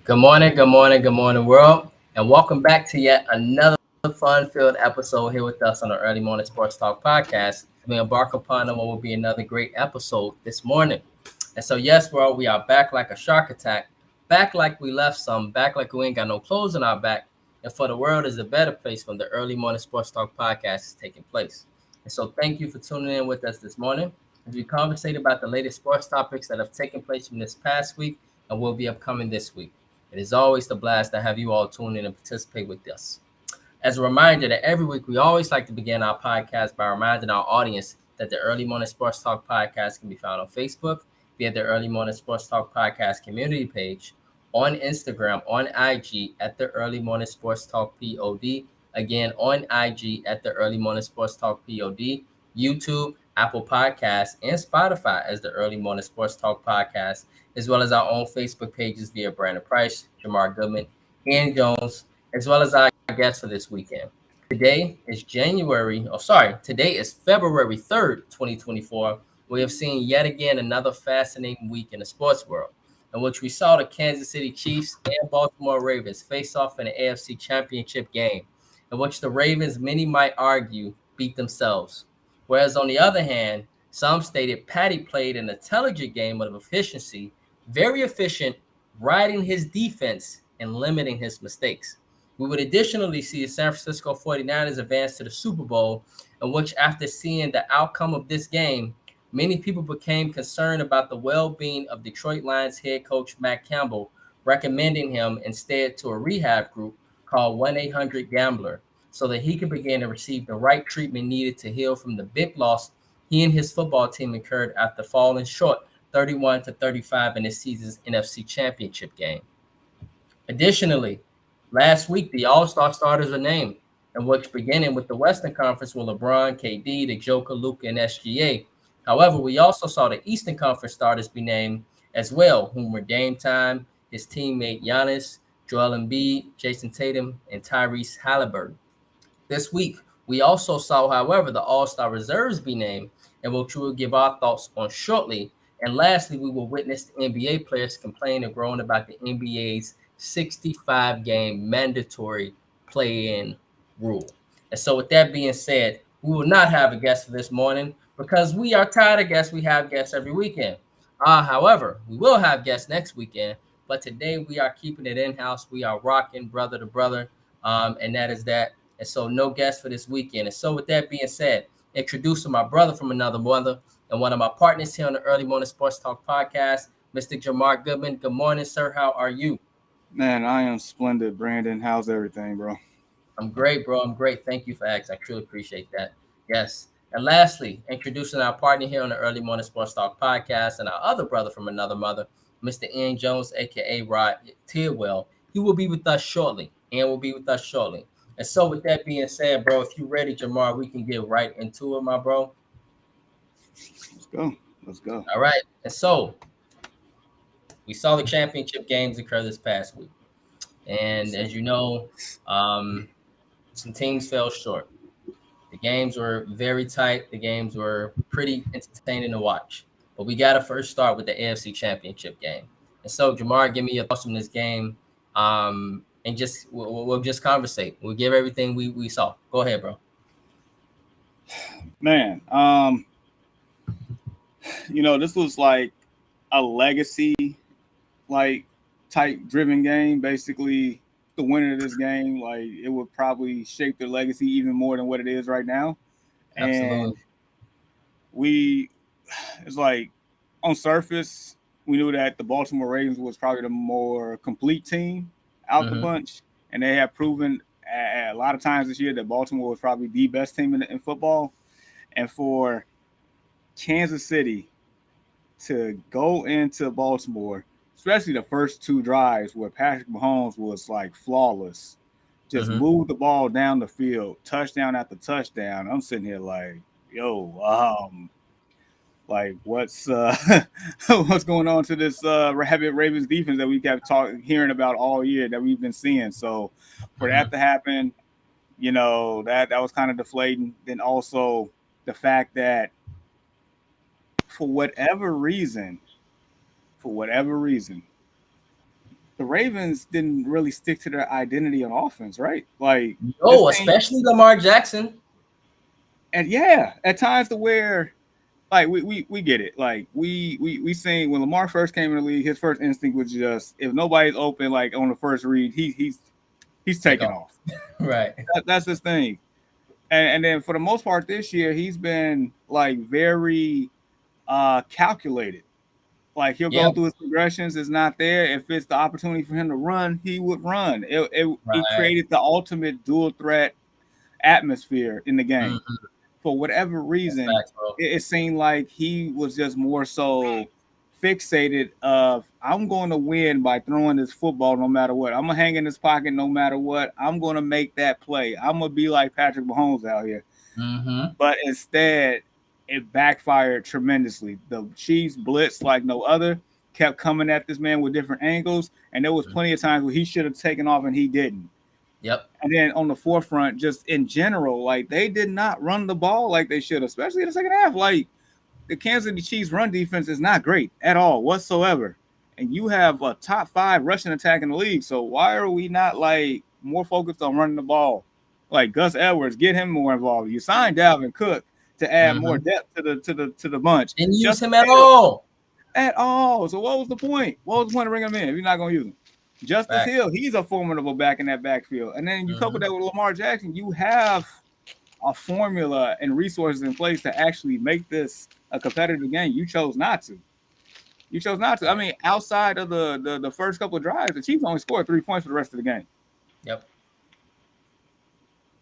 Good morning, world, and welcome back to yet another fun-filled episode here with us on the Early Morning Sports Talk podcast. We embark upon what will be another great episode this morning. And so, yes, world, we are back like a shark attack, back like we left some, back like we ain't got no clothes on our back, and for the world is a better place when the Early Morning Sports Talk podcast is taking place. And so, thank you for tuning in with us this morning as we conversate about the latest sports topics that have taken place from this past week and will be upcoming this week. It is always a blast to have you all tune in and participate with us. As a reminder that every week we always like to begin our podcast by reminding our audience that the Early Morning Sports Talk podcast can be found on Facebook via the Early Morning Sports Talk podcast community page, on Instagram, on IG at the Early Morning Sports Talk POD, again on IG at the Early Morning Sports Talk POD, YouTube, Apple Podcasts, and Spotify as the Early Morning Sports Talk podcast, as well as our own Facebook pages via Brandon Price, Jamar Goodman, Ian Jones, as well as our guest for this weekend. Today is February 3rd, 2024. We have seen yet again another fascinating week in the sports world, in which we saw the Kansas City Chiefs and Baltimore Ravens face off in an AFC Championship game, in which the Ravens, many might argue, beat themselves. Whereas on the other hand, some stated Patty played an intelligent game of efficiency, very efficient, riding his defense and limiting his mistakes. We would additionally see the San Francisco 49ers advance to the Super Bowl, in which, after seeing the outcome of this game, many people became concerned about the well being of Detroit Lions head coach Matt Campbell, recommending him instead to a rehab group called 1 800 Gambler so that he could begin to receive the right treatment needed to heal from the big loss he and his football team incurred after falling short 31-35 in this season's NFC Championship game. Additionally, last week the All-Star starters were named, in which beginning with the Western Conference with LeBron, KD, the Joker, Luka, and SGA. However, we also saw the Eastern Conference starters be named as well, whom were Dame Time, his teammate Giannis, Joel Embiid, Jason Tatum, and Tyrese Halliburton. This week, we also saw, however, the All-Star reserves be named, and which we will give our thoughts on shortly. And lastly, we will witness the NBA players complain and groan about the NBA's 65-game mandatory play-in rule. And so, with that being said, we will not have a guest for this morning because we are tired of guests. We have guests every weekend. However, we will have guests next weekend. But today we are keeping it in-house. We are rocking brother to brother, and that is that. And so no guests for this weekend. And so with that being said, introducing my brother from another mother and one of my partners here on the Early Morning Sports Talk podcast, Mr. Jamar Goodman. Good morning, sir. How are you? Man, I am splendid, Brandon. How's everything, bro? I'm great, bro. I'm great. Thank you for asking. I truly appreciate that. Yes. And lastly, introducing our partner here on the Early Morning Sports Talk podcast and our other brother from another mother, Mr. Ian Jones, aka Rod Tidwell. He will be with us shortly. Ian will be with us shortly. And so, with that being said, bro, if you're ready, Jamar, we can get right into it, my bro. Let's go. Let's go. All right. And so, we saw the championship games occur this past week. And as you know, um, some teams fell short. The games were very tight. The games were pretty entertaining to watch. But we got to first start with the AFC Championship game. And so, Jamar, give me your thoughts on this game, and just we'll just conversate. We'll give everything we saw. Go ahead, bro. Man, this was like a legacy, like type driven game. Basically, the winner of this game, like it would probably shape their legacy even more than what it is right now. And Absolutely. we, it's like on surface, we knew that the Baltimore Ravens was probably the more complete team out the Mm-hmm. bunch, and they have proven a lot of times this year that Baltimore was probably the best team in football. And for Kansas City to go into Baltimore, especially the first two drives where Patrick Mahomes was like flawless, just Mm-hmm. moved the ball down the field, touchdown after touchdown. I'm sitting here like, yo, like what's what's going on to this Rabbit Ravens defense that we kept hearing about all year that we've been seeing. So for Mm-hmm. that to happen, that was kind of deflating. Then also the fact that for whatever reason, for whatever reason, the Ravens didn't really stick to their identity on offense, right? Like, no, especially Lamar Jackson. And yeah, at times to where, like, we get it. Like, we seen when Lamar first came in the league, his first instinct was just, if nobody's open, like on the first read, he's taking off. Right. That's his thing. And then for the most part this year, he's been like very calculated. Like, he'll go through his progressions. It's not there. If it's the opportunity for him to run, he would run. It created the ultimate dual threat atmosphere in the game. Mm-hmm. For whatever reason, it seemed like he was just more so fixated of, I'm going to win by throwing this football no matter what. I'm going to hang in this pocket no matter what. I'm going to make that play. I'm going to be like Patrick Mahomes out here. Mm-hmm. But instead, it backfired tremendously. The Chiefs blitzed like no other, kept coming at this man with different angles, and there was plenty of times where he should have taken off and he didn't. Yep. And then on the forefront, just in general, like, they did not run the ball like they should, especially in the second half. Like, the Kansas City Chiefs run defense is not great at all whatsoever. And you have a top 5 rushing attack in the league. So why are we not like more focused on running the ball? Like, Gus Edwards, get him more involved. You signed Dalvin Cook to add more depth to the bunch. Didn't use him at all. At all. So what was the point? What was the point of bringing him in if you're not going to use him? Justice Hill, he's a formidable back in that backfield. And then you couple that with Lamar Jackson, you have a formula and resources in place to actually make this a competitive game. You chose not to. I mean, outside of the first couple of drives, the Chiefs only scored 3 points for the rest of the game. Yep.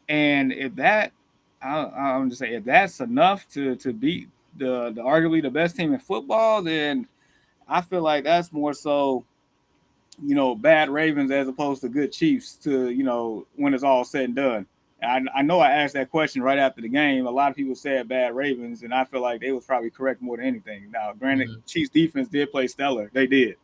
And if that, I'm just saying, if that's enough to beat the arguably the best team in football, then I feel like that's more so, bad Ravens as opposed to good Chiefs to, when it's all said and done. And I know I asked that question right after the game. A lot of people said bad Ravens, and I feel like they was probably correct more than anything. Now, granted, Chiefs defense did play stellar. They did.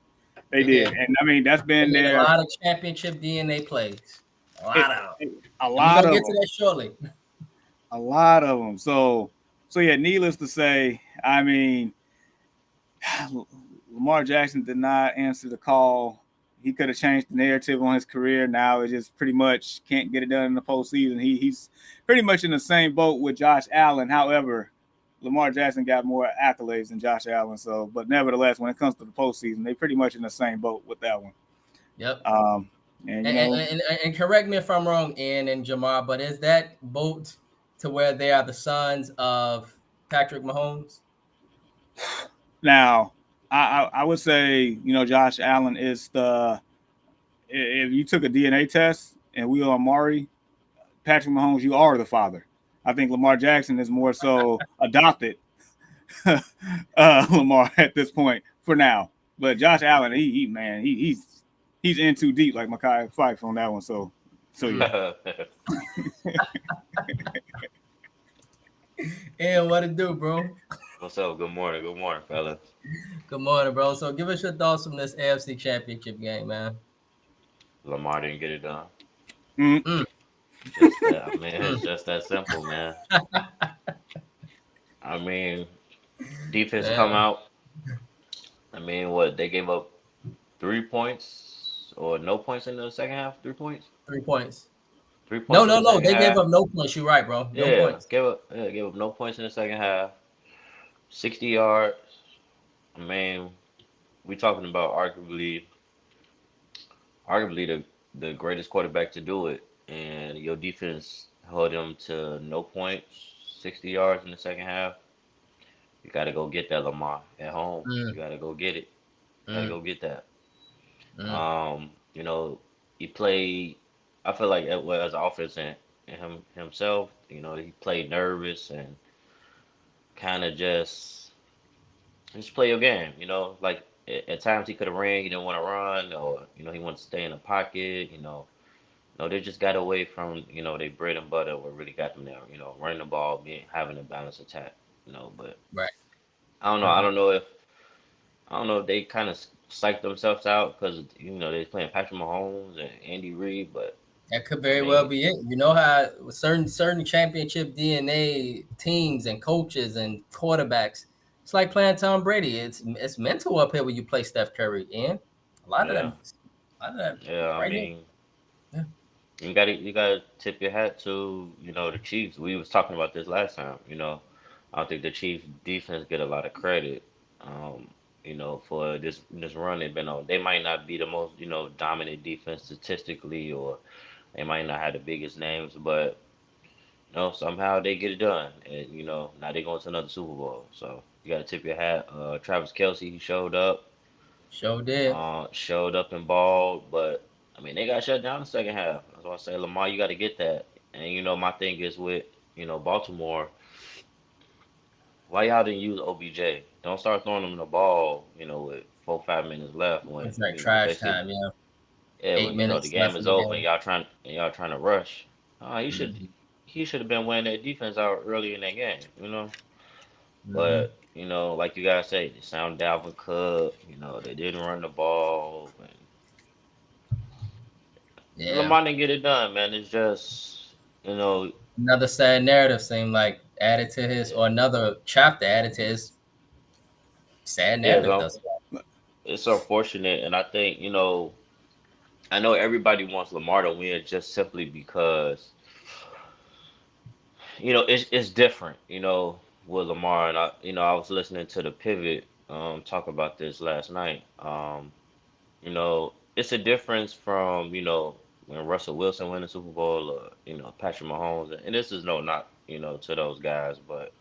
They did. And, I mean, that's been there. A lot of championship DNA plays. A lot of them. We'll get to that shortly. A lot of them. So yeah, needless to say, I mean, Lamar Jackson did not answer the call. He could have changed the narrative on his career. Now it just pretty much can't get it done in the postseason. He's pretty much in the same boat with Josh Allen. However, Lamar Jackson got more accolades than Josh Allen. So, but nevertheless, when it comes to the postseason, they pretty much in the same boat with that one. Yep. And correct me if I'm wrong, Ian and Jamar, but is that boat to where they are the sons of Patrick Mahomes? Now, I would say, Josh Allen is if you took a DNA test and we are Amari, Patrick Mahomes, you are the father. I think Lamar Jackson is more so adopted Lamar at this point for now. But Josh Allen, he's in too deep, like Mekhi Phifer on that one. So yeah. And what it do, bro? What's up? Good morning, fellas. Good morning, bro. So give us your thoughts from this AFC Championship game, man. Lamar didn't get it done. Mm-hmm. It's just that simple, man. I mean, defense come out. I mean, they gave up 3 points or no points in the second half? 3 points? 3 points. 3 points. No. They gave up no points. You're right, bro. No points. Gave up no points in the second half. 60 yards. I mean, we talking about arguably the greatest quarterback to do it, and your defense held him to no points, 60 yards in the second half. You got to go get that, Lamar, at home. You got to go get it. You got to go get that. He played. I feel like as an offense and himself, he played nervous and kind of just play your game. Like at times he could have ran, he didn't want to run, or he wanted to stay in the pocket. They just got away from their bread and butter. What really got them there, running the ball, having a balanced attack. But right. I don't know. I don't know if they kind of psyched themselves out because they're playing Patrick Mahomes and Andy Reid, but that could very well be it. You know how certain championship DNA teams and coaches and quarterbacks, it's like playing Tom Brady. It's mental up here when you play Steph Curry, and a lot of them Yeah, I Right here. mean, Yeah. you gotta tip your hat to, the Chiefs. We was talking about this last time. I don't think the Chiefs defense get a lot of credit. Um, for this run they've been on. They might not be the most, dominant defense statistically, or they might not have the biggest names, but somehow they get it done. And now they going to another Super Bowl. So you gotta tip your hat. Travis Kelce, he showed up. Show did. Showed up and balled, but I mean they got shut down the second half. That's why I say Lamar, you got to get that. And my thing is with Baltimore, why y'all didn't use OBJ? Don't start throwing them the ball, with 4 5 minutes left when It's like trash basically time. Yeah. Eight when the minutes game left in is the over and game. y'all trying to rush. Mhm. He should have been wearing that defense out early in that game. Mhm. But like you guys say, they sound Dalvin Cook. They didn't run the ball. Yeah. Lamar didn't get it done, man. It's just, you know, Another sad narrative seemed like added to his, or another chapter added to his sad yeah, narrative. Thus far. it's unfortunate, and I think, I know everybody wants Lamar to win just simply because, it's different, with Lamar, and I was listening to the Pivot talk about this last night. It's a difference from, when Russell Wilson win the Super Bowl, or Patrick Mahomes, and this is no knock, to those guys, but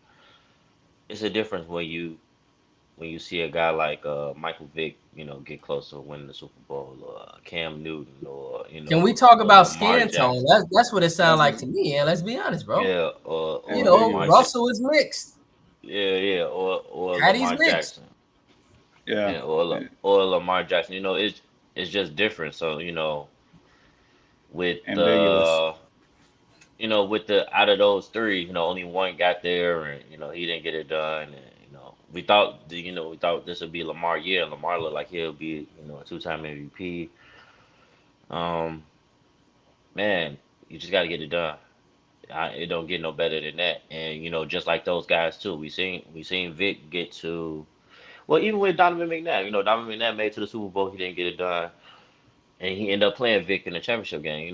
it's a difference when you see a guy like Michael Vick, get close to winning the Super Bowl, or Cam Newton, or Can we talk or about Lamar skin tone? Jackson, That's what it sounds That's like to me. And let's be honest, bro. yeah, or You or know, Lamar, ambiguous. Russell is mixed. yeah, or Patty's Lamar mixed. Jackson, Yeah. yeah, or Lamar Jackson. It's just different. So with Ambiguous. the with the out of those three, only one got there, and he didn't get it done. And we thought this would be Lamar. Yeah, Lamar looked like he'll be a 2-time MVP. Um, man, you just got to get it done. It don't get no better than that. And just like those guys too, we seen Vic get to, well, even with Donovan McNabb. Donovan McNabb made it to the Super Bowl, he didn't get it done, and he ended up playing Vic in the championship game.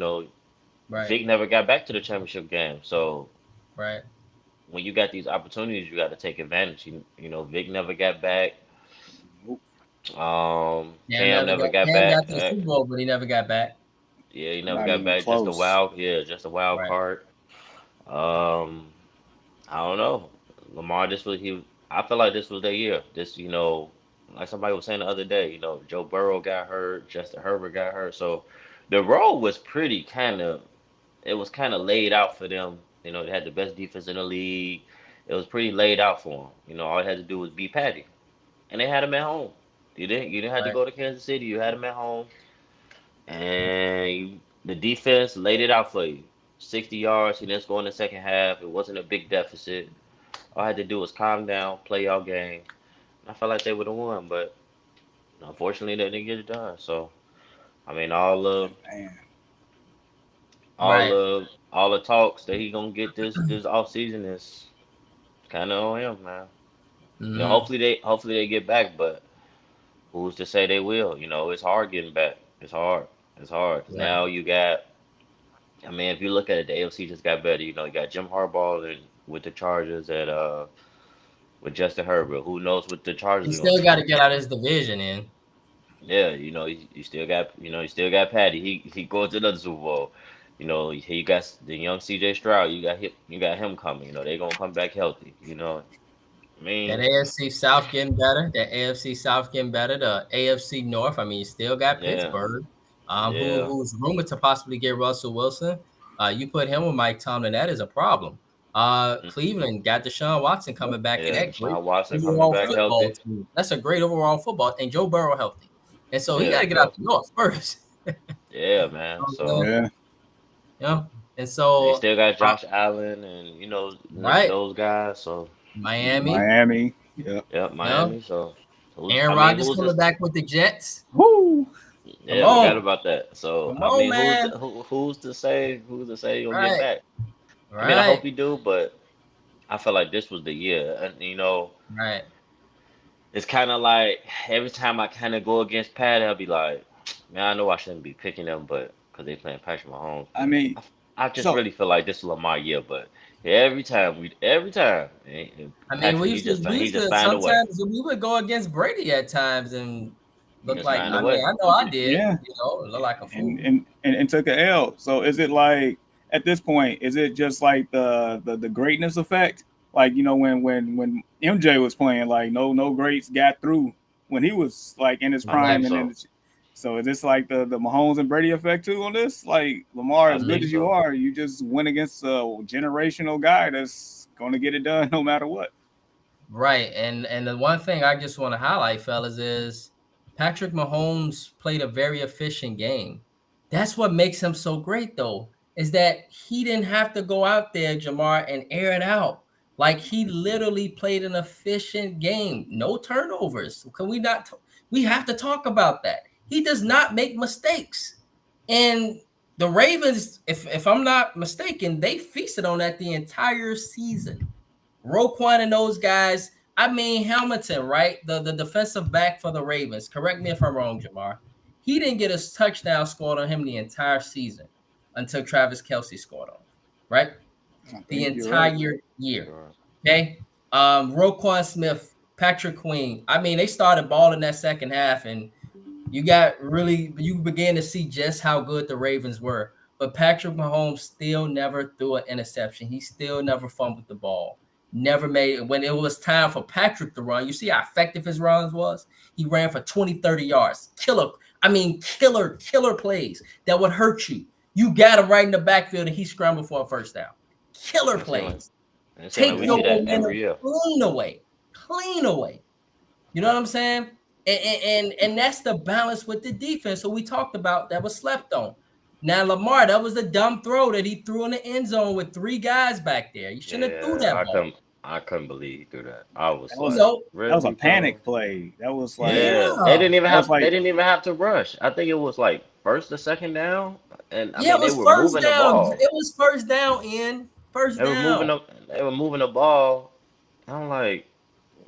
Right, Vic never got back to the championship game. So right. when you got these opportunities, you got to take advantage. Vic never got back. Nope. Cam never got Cam back. got to the Super Bowl, but he never got back. Yeah, he never Not got even back. Just a close. wild, yeah, just a wild Right. card. Um, I don't know. Lamar, I feel like this was their year. This, like somebody was saying the other day, Joe Burrow got hurt, Justin Herbert got hurt. So the role was it was kind of laid out for them. They had the best defense in the league. It was pretty laid out for them. All they had to do was beat Patty, and they had him at home. You didn't have to Right. go to Kansas City. You had him at home, and the defense laid it out for you. 60 yards. He didn't score in the second half. It wasn't a big deficit. All I had to do was calm down, play y'all game. I felt like they would have won, but unfortunately they didn't get it done. So I mean, Man. Right. all the talks that he gonna get this off season is kind of on him, man. Hmm. Hopefully they get back, but who's to say they will? It's hard getting back. It's hard. It's hard because Right. now you got. I mean, if you look at it, the AFC just got better. You got Jim Harbaugh and with the Chargers at with Justin Herbert. Who knows what the He Chargers are gonna still got to do? get out of his division in. Yeah, you still got Patty. He going to another Super Bowl. You got the young CJ Stroud. You got him coming. They gonna come back healthy. I That mean, AFC South getting better. That AFC South getting better. The AFC North. I mean, you still got yeah, Pittsburgh, yeah. who's rumored to possibly get Russell Wilson. You put him with Mike Tomlin, that is a problem. Mm, Cleveland got Deshaun Watson Yep. coming back, and yeah. that great Deshaun Watson coming overall back football healthy. team. That's a great overall football, and Joe Burrow healthy, and so he got Yeah, to get out yep, the North first. yeah, man. You So Yeah. know, and they so still got Josh Allen and right, those guys. So Miami. Miami. Yep. yep, You know, Miami. So Aaron I mean, Rodgers who's coming this? back with the Jets. Woo. Come Yeah, forgot on, about that. So come I on, mean, man. who's to say he'll get Right, back? I mean, I hope right, he do, but I feel like this was the year. And right. it's kind of like every time I kind of go against Pat, I'll be like, Man, I know I shouldn't be picking them, but because they playing Patrick Mahomes, I but mean, I just so really feel like this is Lamar year. But every time, and I mean, Patrick, he just we he used just to find a way. sometimes we would go against Brady at times and He look just like, find a I mean, way. I know I did, yeah, look like a and fool. and and took a L. So is it like at this point? Is it just like the greatness effect? Like when MJ was playing, like no greats got through when he was like in his I think prime, and Exactly. then so. so is this like the Mahomes and Brady effect too on this? Like Lamar, I as good think Mhm. as you so. are, you just went against a generational guy that's going to get it done no matter what. Right. And the one thing I just want to highlight, fellas, is Patrick Mahomes played a very efficient game. That's what makes him so great, though, is that he didn't have to go out there, Jamar, and air it out. Like he literally played an efficient game, no turnovers. Can we not? We have to talk about that. He does not make mistakes, and the Ravens, if I'm not mistaken, they feasted on that the entire season. Roquan and those guys. I mean, Hamilton, right? The defensive back for the Ravens. Correct me if I'm wrong, Jamar. He didn't get a touchdown scored on him the entire season until Travis Kelce scored on him, right? I The think you're right. entire year. Sure. Okay. Roquan Smith, Patrick Queen. I mean, they started balling that second half, and you began to see just how good the Ravens were. But Patrick Mahomes still never threw an interception. He still never fumbled the ball. Never made when it was time for Patrick to run. You see how effective his runs was? He ran for 20, 30 yards. Killer plays that would hurt you. You got him right in the backfield and he scrambled for a first down. Killer It seems like plays. it seems like Take we Yeah. your see that every momentum year. clean away. Clean away. You know what I'm saying? And that's the balance with the defense. So we talked about that was slept on. Now Lamar, that was a dumb throw that he threw in the end zone with three guys back there. You shouldn't have threw Yeah, that ball. I couldn't believe he threw that. I was That You was like, a know, that was a really, bro? panic play. That was like Yeah, yeah, that was they like didn't even have to rush. I think it was like first or second down, and I yeah. mean It they was were first moving the down. ball. It was first down. In first They were down. moving the they were moving the ball. I'm like,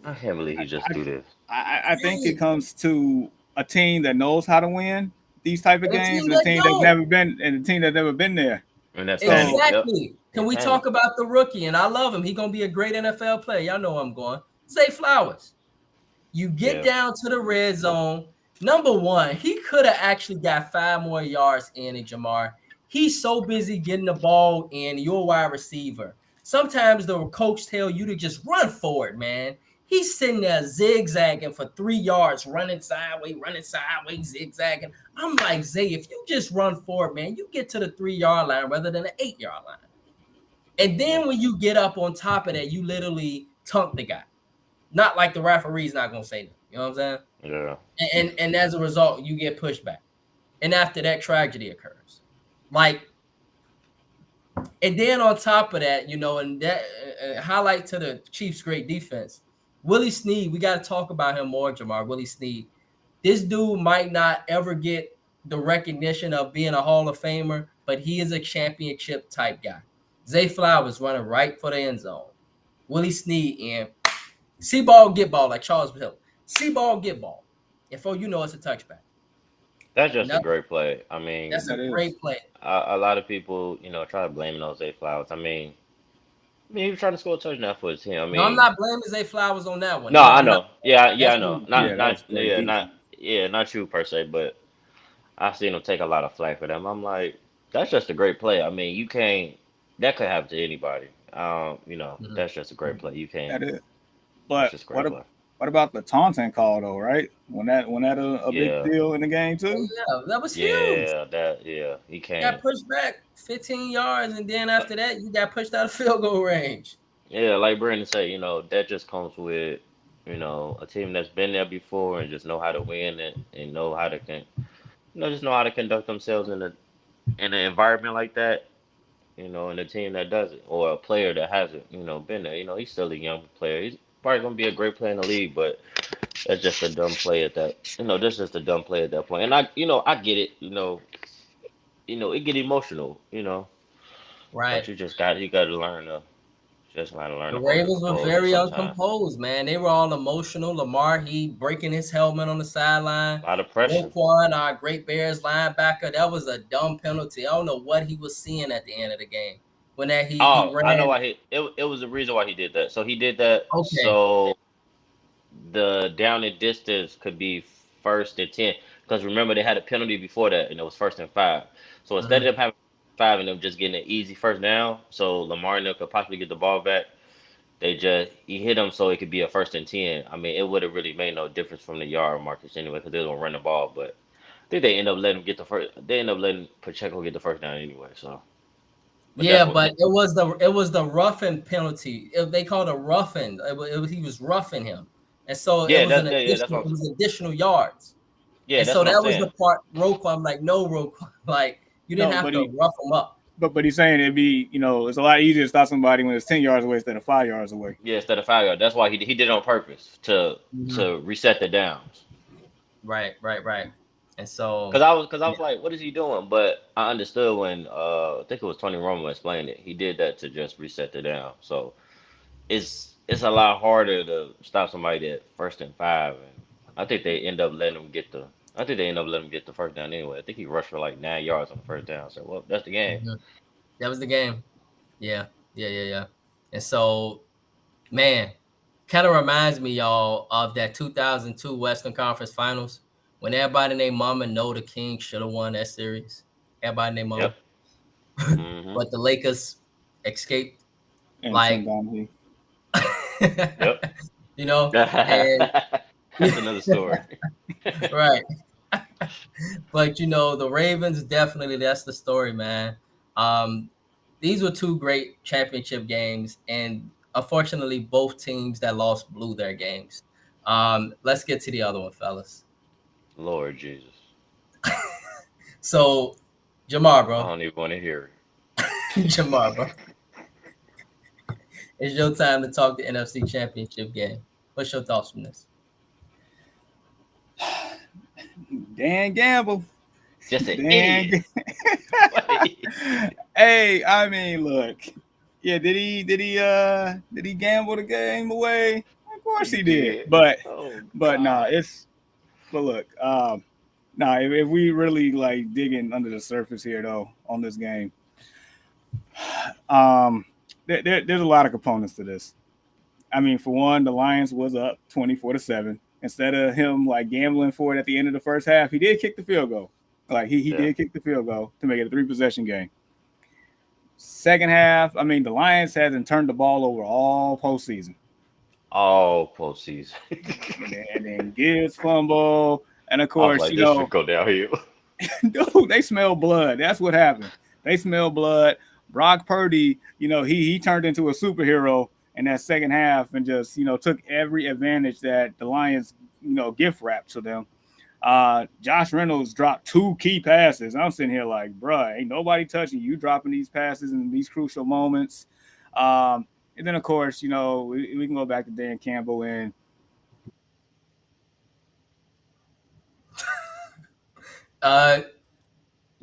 I can't believe he just I, threw this. I think it Right. comes to a team that knows how to win these type of And a games, team and a that team that's don't. never been, and a team that's never been there. And that So panic, yep, Exactly. they Can we panic. talk about the rookie? And I love him. He gonna be a great NFL player. Y'all know where I'm going. Zay Flowers. You get Yeah, down to the red zone. Number one, he could have actually got 5 more yards in it, Jamar. He's so busy getting the ball in. You're a wide receiver. Sometimes the coach tell you to just run for it, man. He's sitting there zigzagging for 3 yards, running sideways, zigzagging. I'm like, Zay, if you just run for it, man, you get to the 3 yard line rather than the 8 yard line. And yeah, then when you get up on top of that, you literally tunk the guy. Not like the referee's not gonna say nothing. You know what I'm saying? yeah. And as a result, you get pushed back. And after that, tragedy occurs. Like, and then on top of that, and that highlight to the Chiefs' great defense, Willie Snead. We got to talk about him more, Jamar. Willie Snead. This dude might not ever get the recognition of being a Hall of Famer, but he is a championship type guy. Zay Flowers running right for the end zone. Willie Snead and see ball, get ball, like Charles Hill. See ball, get ball. And for it's a touchback. That's just a Nothing. great play. I mean, That's a that is. great play. a lot of people, try to blame Jose Flowers. I mean, he was trying to score a touchdown for his team. I No, I'm mean, not blaming Zay Flowers on that one. no, No, I I'm not. know. Yeah, yeah, That's I know. Willie Yeah, Not, Snead. that not, was great yeah, defense. not you per se, but I've seen him take a lot of flack for them. I'm like, that's just a great play. I mean, you can't. That could happen to anybody. Mhm. That's just a great play. You can't. That is. That's But just a great play. what about the taunting call though? Right when that a big Yeah, deal in the game Oh, too. yeah, that was huge. yeah, he Got can't. pushed back 15 yards, and then Like, after that, you got pushed out of field goal range. yeah, like Brandon said, that just comes with, a team that's been there before and just know how to win and know how to just know how to conduct themselves in an environment like that. And a team that does it, or a player that hasn't, been there. He's still a young player. He's probably gonna be a great player in the league, but that's just a dumb play at that. That's just a dumb play at that point. And I get it. It get emotional. But Right. you got to learn to Just gotta learn The to hold your Ravens were composure very sometimes. uncomposed, man. They were all emotional. Lamar, he breaking his helmet on the sideline. A lot of pressure. Roquan, our great Bears linebacker, that was a dumb penalty. I don't know what he was seeing at the end of the game when that he Oh, I know ran. why it was the reason why he did that. So he did that Okay. so the down and distance could be 1st and 10. Because remember they had a penalty before that and it was 1st and 5. So instead Mhm. of them having 5 and them just getting an easy first down, so Lamar and them could possibly get the ball back, he hit him so it could be a 1st and 10. I mean, it would have really made no difference from the yard markers anyway because they was gonna run the ball. But I think they end up letting him get the first. They end up letting Pacheco get the first down anyway. So, but Yeah, that's what. but it was the roughing penalty. They called a roughing. He was roughing him, and so it Yeah, was an yeah, that's additional. what It I'm. was additional yards, Yeah, and that's so what I'm that was saying. the part. Roquan, I'm like, no, Roquan, like you didn't No, have to rough him up. but he's saying it'd be, it's a lot easier to stop somebody when it's 10 yards away instead of 5 yards away. Yeah, instead of 5 yards. That's why he did it on purpose to reset the downs. Right. And so Cause I was like, what is he doing? But I understood when I think it was Tony Romo explained it. He did that to just reset the down. So it's a lot harder to stop somebody at 1st and 5, and I think they end up letting him get the. I think they end up letting him get the first down anyway. I think he rushed for like 9 yards on the first down. So well, that's the game. mhm. That was the game. Yeah. And so, man, kind of reminds me, y'all, of that 2002 Western Conference Finals when everybody named Mama know the King should have won that series. Everybody named Yep. Mama, Hmm. but the Lakers escaped. And Tim Like, Donaghy. Yep. and That's another story. right. But the Ravens definitely that's the story, man. Um, these were two great championship games, and unfortunately, both teams that lost blew their games. Let's get to the other one, fellas. Lord Jesus. So, Jamar, I bro, don't even want to hear Jamar, bro, it's your time to talk the NFC Championship game. What's your thoughts from this? Dan Gamble. it. Just an Dan. idiot. Hey, I mean, look. Yeah, did he gamble the game away? Of course he did. But Oh but no, God. look, if we really like digging under the surface here though on this game, there's a lot of components to this. I mean, for one, the Lions was up 24-7. Instead of him like gambling for it at the end of the first half, he did kick the field goal. Like he Yeah. did kick the field goal to make it a 3-possession game. Second half, I mean, the Lions hasn't turned the ball over all postseason. All postseason. And then Gibbs fumble. And of I was course, like, this should go downhill. dude, they smell blood. That's what happened. They smell blood. Brock Purdy, he turned into a superhero in that second half and just, took every advantage that the Lions, gift wrapped to them. Josh Reynolds dropped 2 key passes. I'm sitting here like, bruh, ain't nobody touching you dropping these passes in these crucial moments. And then, of course, we can go back to Dan Campbell and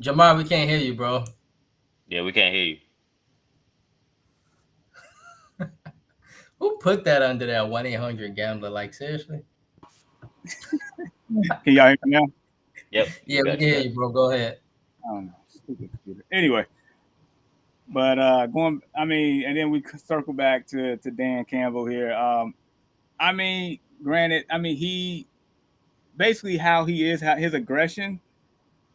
Jamar, we can't hear you, bro. Yeah, we can't hear you. Who put that under that 1-800-GAMBLER? Like, seriously? can y'all hear me now? Yep. Yeah, we can hear you, bro. Go ahead. I don't know. Stupid computer. Anyway, but and then we circle back to Dan Campbell here. I mean, granted, he basically how he is, how his aggression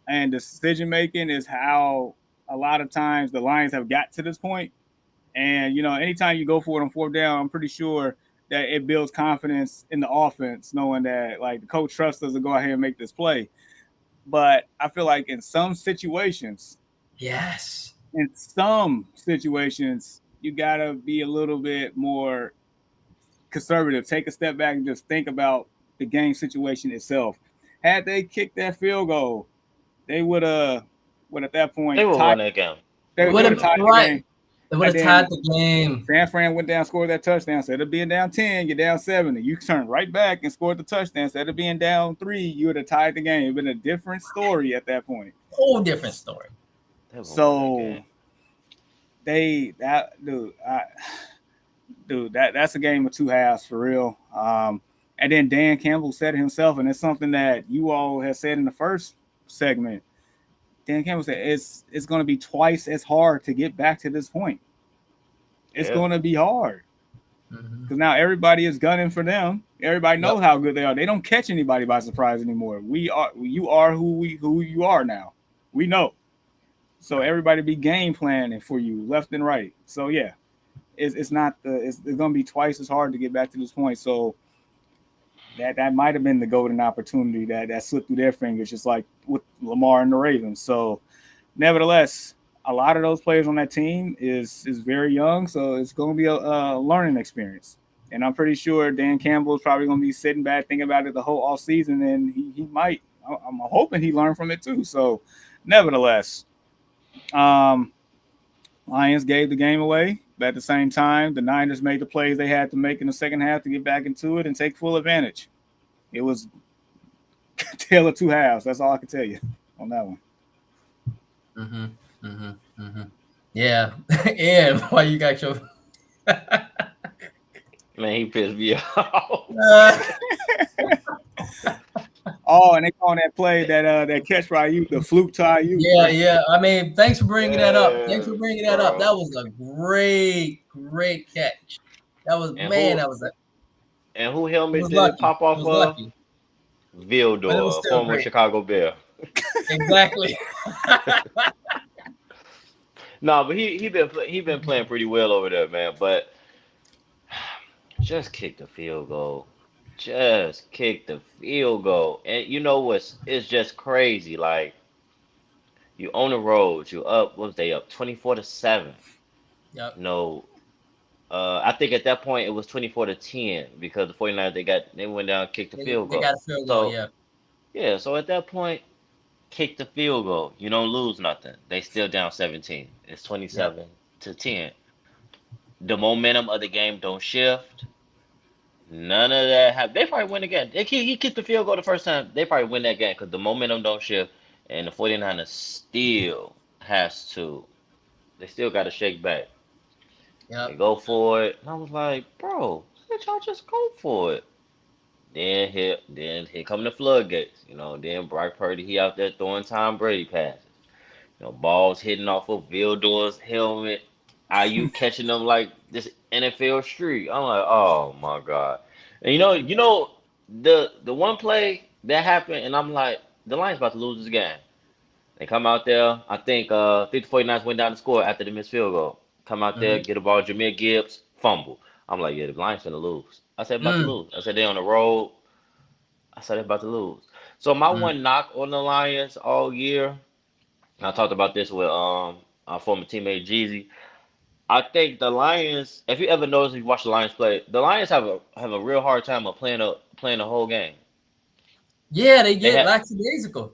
and decision making is how a lot of times the Lions have got to this point. And anytime you go for it on 4th down, I'm pretty sure that it builds confidence in the offense, knowing that like the coach trusts us to go ahead and make this play. But I feel like in some situations, Yes. you gotta be a little bit more conservative. Take a step back and just think about the game situation itself. Had they kicked that field goal, they would at that point They will tied. win that game. They would have tied the game. It would have tied the game. San Fran went down, scored that touchdown. Instead of being down 10, you're down 7. You turned right back and scored the touchdown. Instead of being down 3, you would have tied the game. It would have been a different story at that point. Whole different story. So dude, that's a game of two halves for real. And then Dan Campbell said it himself, and it's something that you all had said in the first segment. Dan Campbell said it's going to be twice as hard to get back to this point. It's going to be hard because now everybody is gunning for them. Everybody knows how good they are. They don't catch anybody by surprise anymore. You are who you are now. We know. So everybody be game planning for you left and right. So yeah, it's going to be twice as hard to get back to this point. So that might have been the golden opportunity that slipped through their fingers, just like with Lamar and the Ravens. So nevertheless, a lot of those players on that team is very young, so it's going to be a learning experience. And I'm pretty sure Dan Campbell is probably going to be sitting back thinking about it the whole off season, and he might. I'm hoping he learned from it too. So nevertheless, Lions gave the game away, but at the same time, the Niners made the plays they had to make in the second half to get back into it and take full advantage. It was a tale of two halves. That's all I can tell you on that one. Yeah. And why you got your Man, he pissed me off. Oh, and they calling that play that catch by you, the fluke tie you. Yeah. I mean, thanks for bringing that up. That was a great catch. That was And who helmet did it pop off of? Vildor, former Chicago Bear. Exactly. No, but he been playing pretty well over there, man. But just kick the field goal. Just kick the field goal. And you know what's it's just crazy. Like you on the road, you up, what was they up? 24-7. Yep. No. I think at that point it was 24-10 because the 49ers they went down and kicked the field goal. They got a field goal, yeah. Yeah, so at that point, kick the field goal. You don't lose nothing. They still down 17. It's 27-10. The momentum of the game don't shift. None of that they probably win again. He kicked the field goal the first time. They probably win that game because the momentum don't shift. And the 49ers still they still got to shake back. Yeah. They go for it. And I was like, bro, let y'all just go for it. Then here come the floodgates. Then Brock Purdy, he out there throwing Tom Brady passes. Balls hitting off of Vildor's helmet. IU catching them like this NFL street. I'm like, oh my God. And the one play that happened, and I'm like, the Lions about to lose this game. They come out there. I think the 49ers went down to score after the missed field goal. Come out there, get a ball, Jahmyr Gibbs, fumble. I'm like, yeah, the Lions finna lose. I said about to lose. I said they on the road. I said they're about to lose. So my one knock on the Lions all year, I talked about this with our former teammate Jeezy. I think the Lions, if you ever notice, if you watch the Lions play, the Lions have a real hard time of playing the whole game. Yeah, they get lackadaisical.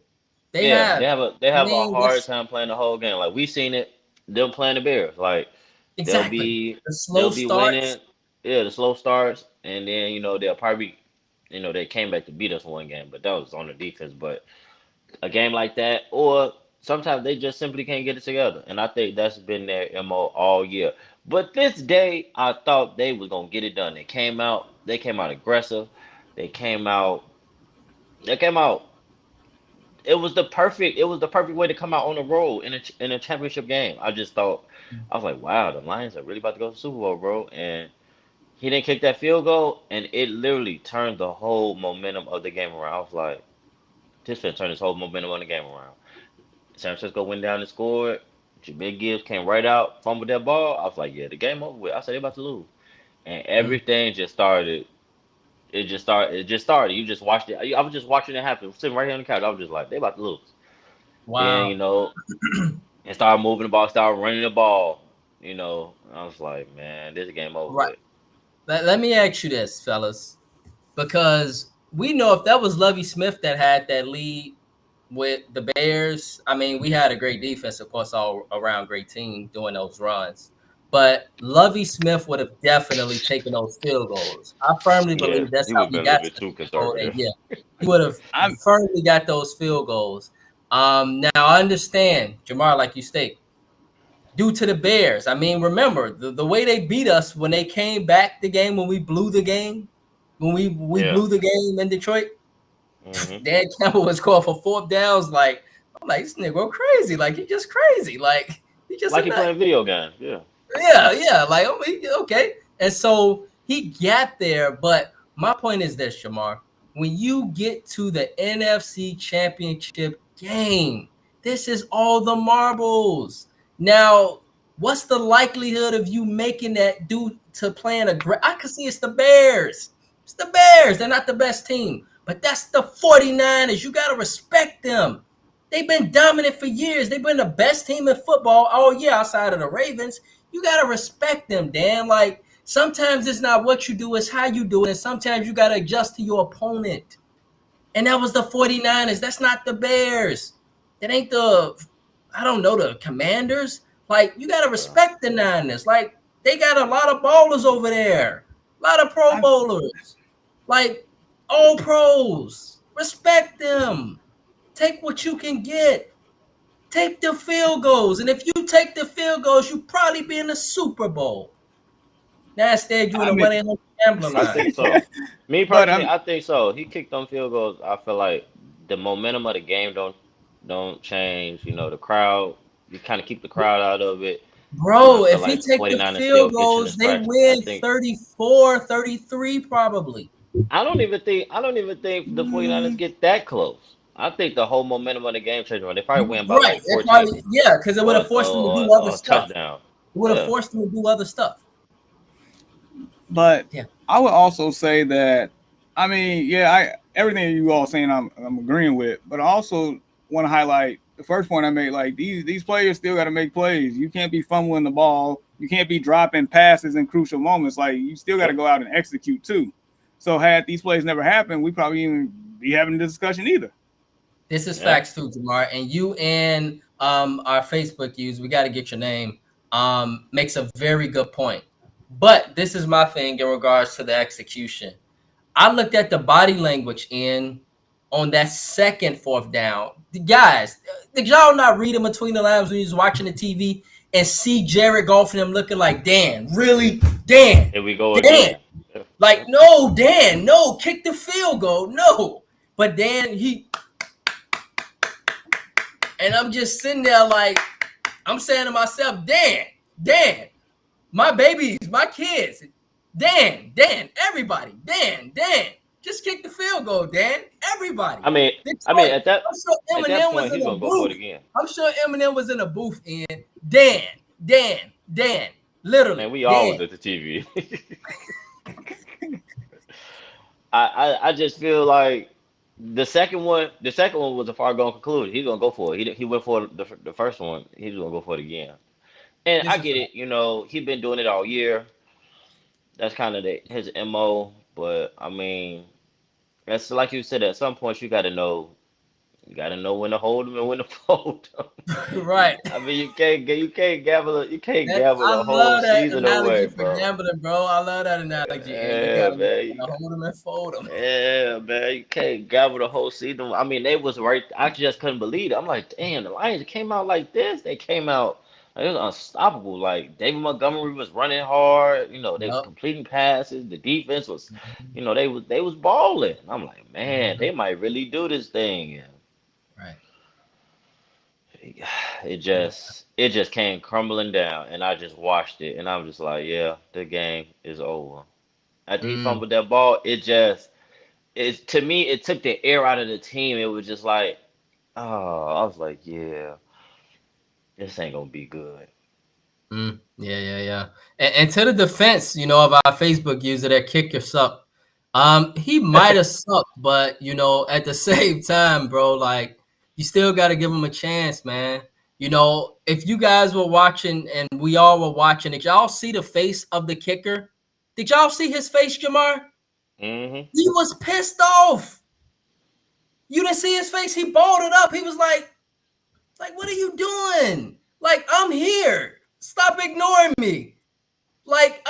They have a hard time playing the whole game. Like we seen it, them playing the Bears. Like exactly. they'll be winning. Yeah, the slow starts, and then they'll probably they came back to beat us one game, but that was on the defense. But a game like that, or sometimes they just simply can't get it together. And I think that's been their MO all year. But this day, I thought they was going to get it done. They came out aggressive. They came out. It was the perfect way to come out on the road in a championship game. I just thought, I was like, wow, the Lions are really about to go to the Super Bowl, bro. And he didn't kick that field goal, and it literally turned the whole momentum of the game around. I was like, this finna turn this whole momentum on the game around. San Francisco went down and scored. Jahmyr Gibbs came right out, fumbled that ball. I was like, yeah, the game over with. I said they're about to lose. And everything just started. It just started. You just watched it. I was just watching it happen. Sitting right here on the couch. I was just like, they about to lose. Wow. Then, and started moving the ball, started running the ball. I was like, man, this game over with. Let me ask you this, fellas. Because we know if that was Lovie Smith that had that lead with the Bears, I mean, we had a great defense, of course, all around great team doing those runs. But Lovie Smith would have definitely taken those field goals. I firmly believe that's how he got to the goal. Yeah, he would have firmly got those field goals. Now, I understand, Jamar, like you state, due to the Bears. I mean, remember the way they beat us when they came back the game, when we blew the game, when we Yeah. blew the game in Detroit. Hmm. Dan Campbell was called for 4th downs. Like, I'm like, this nigga crazy. Like, he just crazy. Like, he just Like a he nut. playing video games. Yeah. Yeah. Like, I mean, okay. And so he got there. But my point is this, Shamar. When you get to the NFC Championship game, this is all the marbles. Now, what's the likelihood of you making that due to playing I can see it's the Bears. It's the Bears. They're not the best team. But that's the 49ers. You got to respect them. They've been dominant for years. They've been the best team in football all year outside of the Ravens. You got to respect them, Dan. Like, sometimes it's not what you do, it's how you do it. And sometimes you got to adjust to your opponent. And that was the 49ers. That's not the Bears. That ain't the Commanders. Like, you got to respect the Niners. Like, they got a lot of ballers over there, a lot of Pro Bowlers, like all pros. Respect them. Take what you can get. Take the field goals. And if you take the field goals, you probably be in the Super Bowl. Now instead, you in a 1-800 gambling I line. think so. Me But personally, I think so. He kicked them field goals. I feel like the momentum of the game don't change. You know, the crowd, you kind of keep the crowd out of it. And I Bro, feel if he like the take the 49ers still field itching to goals, they scratch. I win think 34, 33 probably. I don't even think the 49ers get that close. I think the whole momentum of the game changed. They probably win by Right. like It 14 probably, yeah, because it would have forced them to do other or a stuff. touchdown. It would have Yeah. forced them to do other stuff. But Yeah. I would also say that, I mean, yeah, everything you all saying, I'm agreeing with. But I also want to highlight the first point I made. Like, these players still got to make plays. You can't be fumbling the ball. You can't be dropping passes in crucial moments. Like, you still got to go out and execute too. So had these plays never happened, we probably even be having this discussion either. This is Yeah. facts too, Jamar. And you and our Facebook use, we got to get your name, makes a very good point. But this is my thing in regards to the execution. I looked at the body language on that second 4th down. The guys, did y'all not read in between the lines when you was watching the TV and see Jared Goff and them looking like, Dan, really? Dan, Here we go Dan. again. Yeah. Like, no, Dan, no, kick the field goal, no. But Dan, and I'm just sitting there like, I'm saying to myself, Dan, my babies, my kids, Dan, everybody, Dan, just kick the field goal, Dan, everybody. I mean, Detroit, at that I'm sure at that Eminem was point, in he's a gonna go for it booth. again. I'm sure Eminem was in a booth in Dan, literally. Man, we always Dan. at the TV. I just feel like the second one was a far going conclusion. He's gonna go for it. He went for the first one. He's gonna go for it again. And This I is get it. You know, he's been doing it all year. That's kind of his mo. But I mean, that's like you said. At some point, you got to know. You got to know when to hold them and when to fold them. right. I mean, you can't gamble I a whole love that season away, analogy for bro. gambling, bro. I love that analogy. And you Yeah, gotta know man. when to hold them and fold them. Yeah, man, you can't gamble the whole season. I mean, they was right. I just couldn't believe it. I'm like, damn, the Lions came out like this. They came out, like, it was unstoppable. Like David Montgomery was running hard. You know, they was Yep. completing passes. The defense was, they was balling. I'm like, man, Mhm. they might really do this thing. And Right. it just came crumbling down, and I just watched it, and I'm just like, yeah, the game is over. After he Mm. fumbled that ball, it's to me, it took the air out of the team. It was just like, oh, I was like, yeah, this ain't gonna be good. Yeah. And to the defense, of our Facebook user, that kicker sucked. He might have sucked, but at the same time, bro, like, you still got to give him a chance, man. If you guys were watching and we all were watching, did y'all see the face of the kicker? Did y'all see his face, Jamar? Hmm. He was pissed off. You didn't see his face. He balled it up. He was like, what are you doing? Like, I'm here. Stop ignoring me. Like,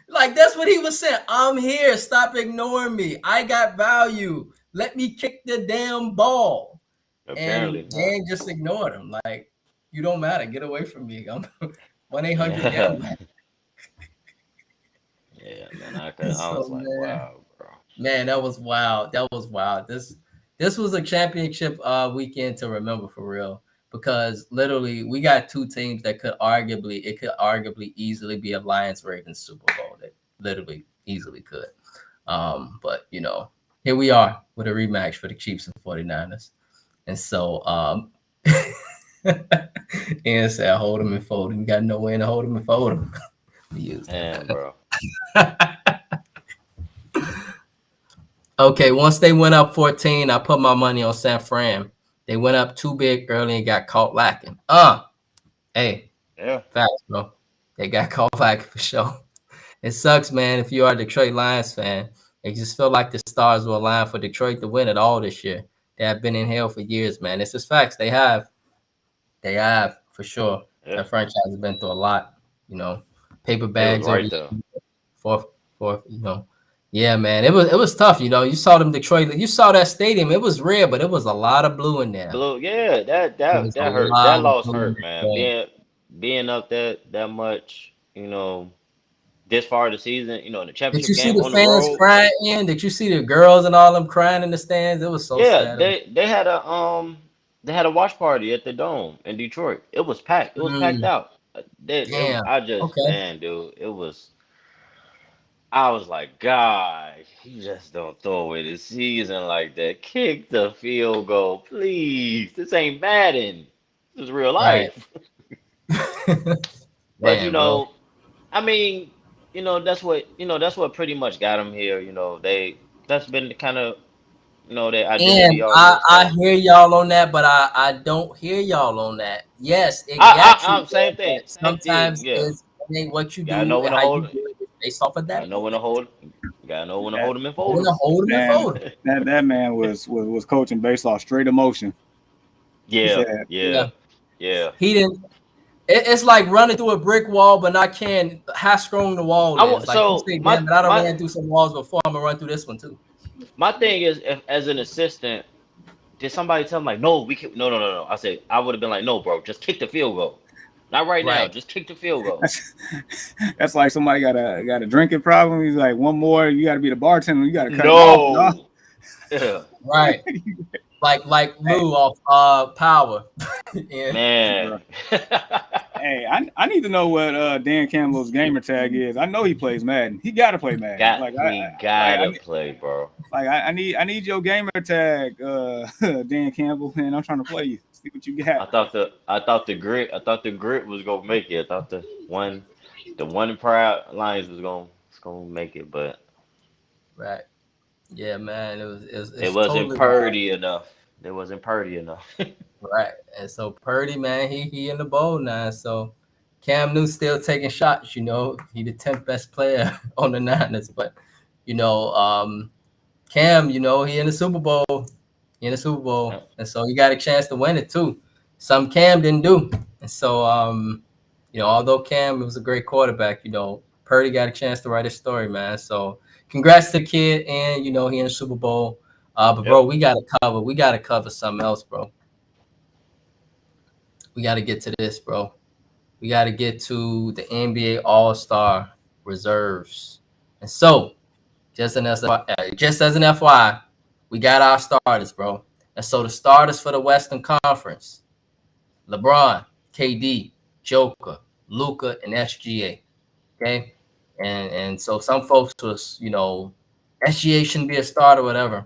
like, that's what he was saying. I'm here. Stop ignoring me. I got value. Let me kick the damn ball. And Apparently not. Dan just ignored him. Like, You don't matter. Get away from me. I'm 1-800 Yeah. gambler. Yeah, man. I So was like, man, wow, bro. man, that was wild. That was wild. This was a championship weekend to remember for real. Because literally we got two teams that could arguably easily be a Lions Ravens Super Bowl. That literally easily could. But here we are with a rematch for the Chiefs and 49ers. And so Ian said hold him and fold him. You got no way to hold him and fold him. Use Man, bro. that. Okay, once they went up 14, I put my money on San Fran. They went up too big early and got caught lacking. Hey, Yeah. facts, bro. They got caught lacking for sure. It sucks, man, if you are a Detroit Lions fan. It just feel like the stars will align for Detroit to win it all this year. They have been in hell for years, man. It's just facts. They have. They have, for sure. Yeah. That franchise has been through a lot, paper It was bags right every there. fourth, Yeah, man. It was tough, You saw them Detroit. You saw that stadium. It was red, but it was a lot of blue in there. Blue, yeah, that It that was a that hurt. That lot of loss blue in hurt, that man. stadium. Being up that much, this far of the season, in the Did you championship see game the on the fans road. crying in? Did you see the girls and all them crying in the stands? It was so Yeah, sad. they had a watch party at the Dome in Detroit. It was packed. It was packed Mm, out. damn. I just, Okay. man, dude, it was. I was like, God, you just don't throw away the season like that. Kick the field goal, please. This ain't Madden. This is real Right. life. But Man, bro. I mean, that's what pretty much got them here. That's been the kind of their And identity all I, year. I So hear y'all on that, but I don't hear y'all on that. Yes, it got you there, same thing, but same thing. sometimes Yeah, it ain't what you gotta do know and when to how you hold. do it based off of Gotta that know when to moment. hold. Gotta know when to That hold them and I fold want to them. hold him and man, fold him. that man was coaching based off straight emotion. He Yeah, said, yeah, Yeah. yeah. He didn't. It's like running through a brick wall, but not caring how strong the wall is. Like you So say, my damn it, I done my ran through some walls before. I'm gonna run through this one too. my thing is, if as an assistant, did somebody tell him like, no, we can, no, no, no, no? I said I would have been like, no, bro, just kick the field goal. Not right now, Right. just kick the field goal. that's, that's like somebody got a drinking problem. He's like, one more, you got to be the bartender. You got to cut him off, dog. No. Yeah, Right. Like Hey, Lou off Power. Yeah. man. bro. Hey, I need to know what Dan Campbell's gamer tag is. I know he plays Madden. He got to play Madden. He gotta play, bro. I need your gamer tag, Dan Campbell, man. I'm trying to play you. See what you got. I thought the grit was gonna make it. I thought the one in Pride Lions was gonna make it, but Right. Yeah, man. it It's wasn't totally wild. purdy enough. It wasn't purdy enough. Right. And so Purdy, man, he in the bowl now. So Cam Newton still taking shots, He the 10th best player on the Niners. But, Cam, he in the Super Bowl. He in the Super Bowl. And so he got a chance to win it too. Some Cam didn't do. And so although Cam was a great quarterback, Purdy got a chance to write his story, man. So congrats to the kid, and he in the Super Bowl. But bro, Yep. we gotta cover something else, bro. We gotta get to this, bro. We gotta get to the NBA All-Star reserves. And so, just as an FYI, we got our starters, bro. And so the starters for the Western Conference: LeBron, KD, Joker, Luka, and SGA. Okay. And so some folks was, SGA shouldn't be a starter, whatever.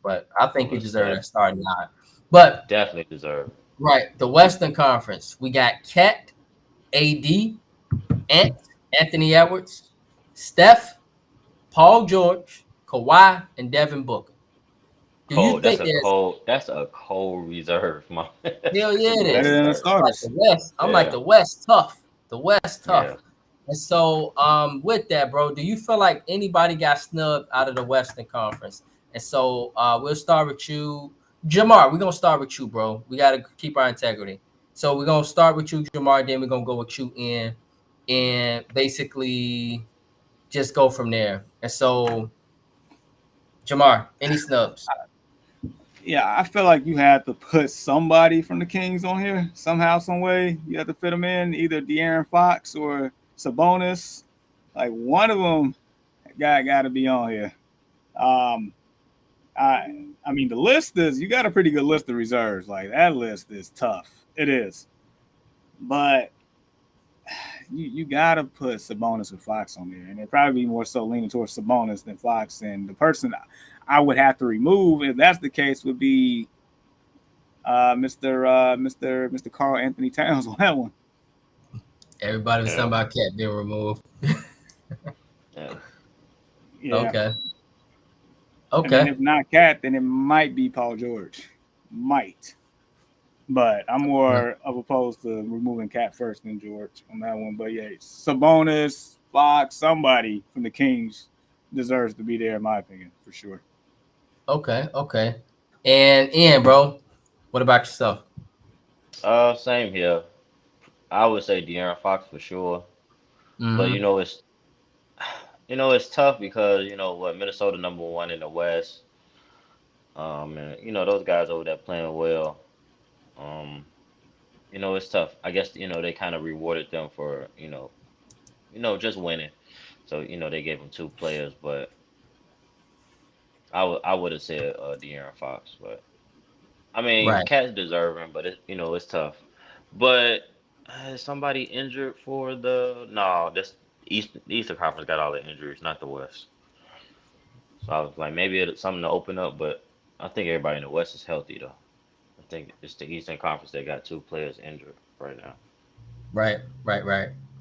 But I think he Was deserved that starting nod. But definitely deserved. right, the Western Conference, we got Cat, AD, Anthony Edwards, Steph, Paul George, Kawhi, and Devin Booker. Do you Cold. think there's That's a cold reserve, man. hell That's a yeah it cold Better is? than the reserve. I'm like starters. the West. I'm like Yeah. the West tough. The West Yeah. tough. And so, with that, bro, do you feel like anybody got snubbed out of the Western Conference? And so, we'll start with you, Jamar. We're gonna start with you, bro. We gotta keep our integrity. So we're gonna start with you, Jamar. Then we're gonna go with you in, and basically just go from there. And so, Jamar, any snubs? Yeah, I feel like you had to put somebody from the Kings on here somehow, some way. You had to fit them in, either De'Aaron Fox or Sabonis. Like one of them got to be on here. Um, I mean, the list is you got a pretty good list of reserves. Like that list is tough. It is, but you got to put Sabonis or Fox on there, and it'd probably be more so leaning towards Sabonis than Fox. And the person I would have to remove, if that's the case, would be Mr. Carl Anthony Towns on that one. Everybody was talking about Cat being removed. Yeah. Yeah. Okay. And then if not Cat, then it might be Paul George. Might. But I'm more of opposed to removing Cat first than George on that one. But yeah, Sabonis, Fox, somebody from the Kings deserves to be there, in my opinion, for sure. Okay. And Ian, bro, what about yourself? Same here. I would say De'Aaron Fox for sure. But it's tough because Minnesota #1 in the West. And those guys over there playing well. Um, it's tough. I guess they kind of rewarded them for just winning. So they gave them two players, but I would have said De'Aaron Fox, but I mean Right. Cat's deserving, but it's tough. But is somebody injured for the no? This the Eastern Conference got all the injuries, not the West. So I was like, maybe it's something to open up, but I think everybody in the West is healthy though. I think it's the Eastern Conference that got two players injured right now. Right.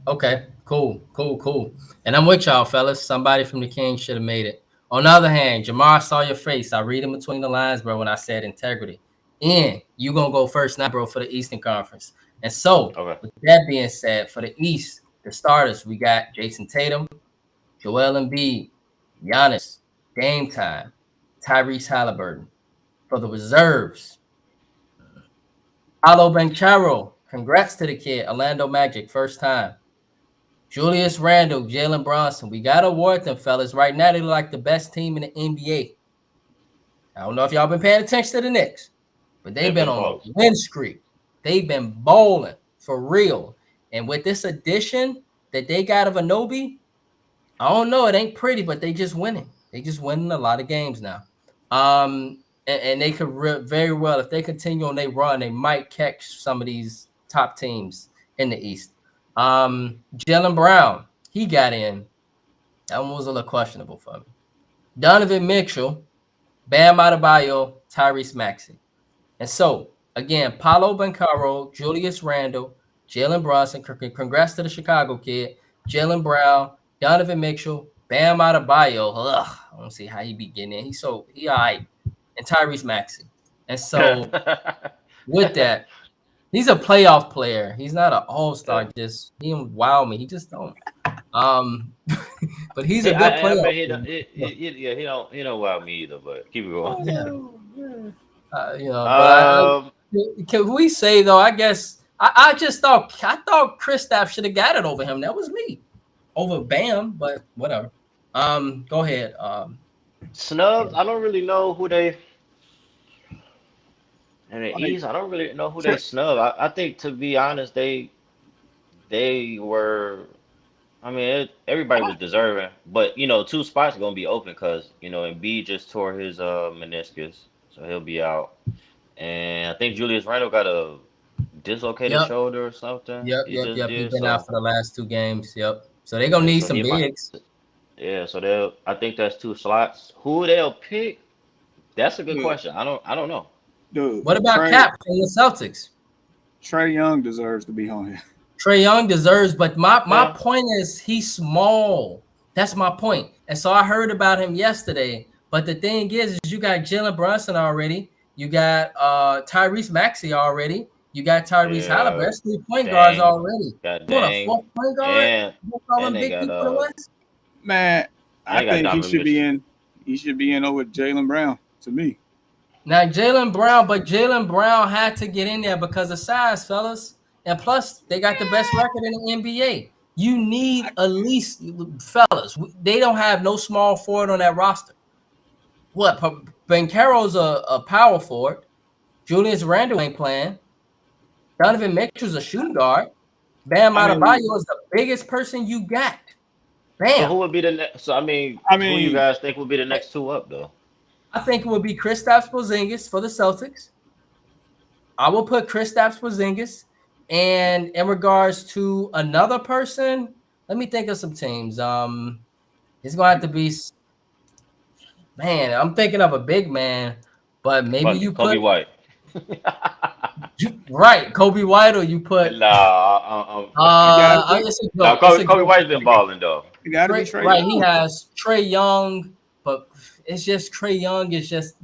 Okay, cool. And I'm with y'all, fellas. Somebody from the Kings should have made it. On the other hand, Jamar, I saw your face. I read in between the lines, bro, when I said integrity. And you going to go first now, bro, for the Eastern Conference. And so, Okay. with that being said, for the East, the starters, we got Jason Tatum, Joel Embiid, Giannis, Game Time, Tyrese Halliburton. For the reserves, Paolo Banchero, congrats to the kid. Orlando Magic, first time. Julius Randle, Jalen Brunson. We got to award them, fellas. Right now, they look like the best team in the NBA. I don't know if y'all been paying attention to the Knicks, but they've They've been been on a close. win streak. They've been bowling for real. And with this addition that they got of Anobi, I don't know. It ain't pretty, but they just winning. They just winning a lot of games now. And they could very well, if they continue on their run, they might catch some of these top teams in the East. Jalen Brown, he got in. That one was a little questionable for me. Donovan Mitchell, Bam Adebayo, Tyrese Maxey. And so, again, Paolo Banchero, Julius Randle, Jalen Brunson, congrats to the Chicago kid, Jalen Brown, Donovan Mitchell, Bam Adebayo. Ugh, I don't see how he be getting in. He all right. And Tyrese Maxey. And so, with that, he's a playoff player. He's not an all-star. Just he don't wow me. He just don't. But he's a good I playoff mean, player. he don't wow me either. But keep it going. But Um, can we say though? I guess I thought Kristaps should have got it over him. That was me over Bam, but whatever. Go ahead. Snubs. I don't really know who they in the I mean, East. I don't really know who they snub. I think to be honest, they were. I mean, everybody was deserving, but two spots are gonna be open because Embiid just tore his meniscus, so he'll be out. And I think Julius Randle got a dislocated Yep. shoulder or something. He just He's did been out so. for the last 2 games. Yep. So they're gonna Yeah, need so some he might. bigs. Yeah, so they'll. I think that's two slots. Who they'll pick? That's a good dude, question. I don't know. dude, What about Cap from the Celtics? Trae Young deserves to be on here. Trae Young deserves, but my Yeah. point is he's small. That's my point. And so I heard about him yesterday. But the thing is you got Jalen Brunson already. You got Tyrese Maxey already. You got Tyrese Halliburton. Yeah. That's 3 point guards Dang. already. Got You want a Dang. 4 point guard? And You call and him they Big got D for the West? Man, and they I got think he Donovan should be Mitchell. in. He should be in over Jalen Brown to me. Now Jalen Brown had to get in there because of size, fellas. And plus, they got the best record in the NBA. You need at least, fellas. They don't have no small forward on that roster. What? Banchero's a power forward. Julius Randle ain't playing. Donovan Mitchell's a shooting guard. Bam I mean, Adebayo is the biggest person you got. So Bam. who would be the next? So I mean, I who you mean, guys think would be the next two up though? I think it would be Kristaps Porzingis for the Celtics. I will put Kristaps Porzingis. And in regards to another person, let me think of some teams. It's gonna have to be, man. I'm thinking of a big man, but maybe you Kobe put White. right Kobe White, or you put Nah, it gotta be, it's a nah, joke. It's a Kobe joke. White's been balling though. it gotta be Trae Right, he Young. has Trae Young, but it's just Trae Young is just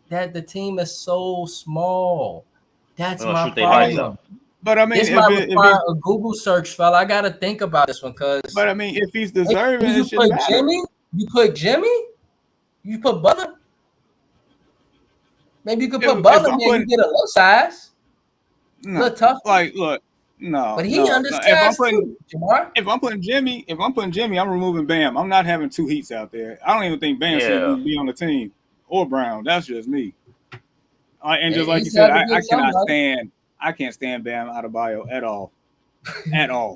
that the team is so small. That's They're gonna my shoot their lights problem. out. But I mean, This might require a Google search, fella. I gotta think about this one because if he's deserving, you it shouldn't put matter. Jimmy, you put Butler. Maybe you could put Butler in, you get a little size, a No, little tough. like, look, no, But he no. understands too, Jamar. If I'm putting Jimmy, I'm removing Bam. I'm not having two Heats out there. I don't even think Bam should Yeah. be on the team or Brown. That's just me. And just like you He's said, had to I get cannot somebody. I can't stand Bam Adebayo at all, at all,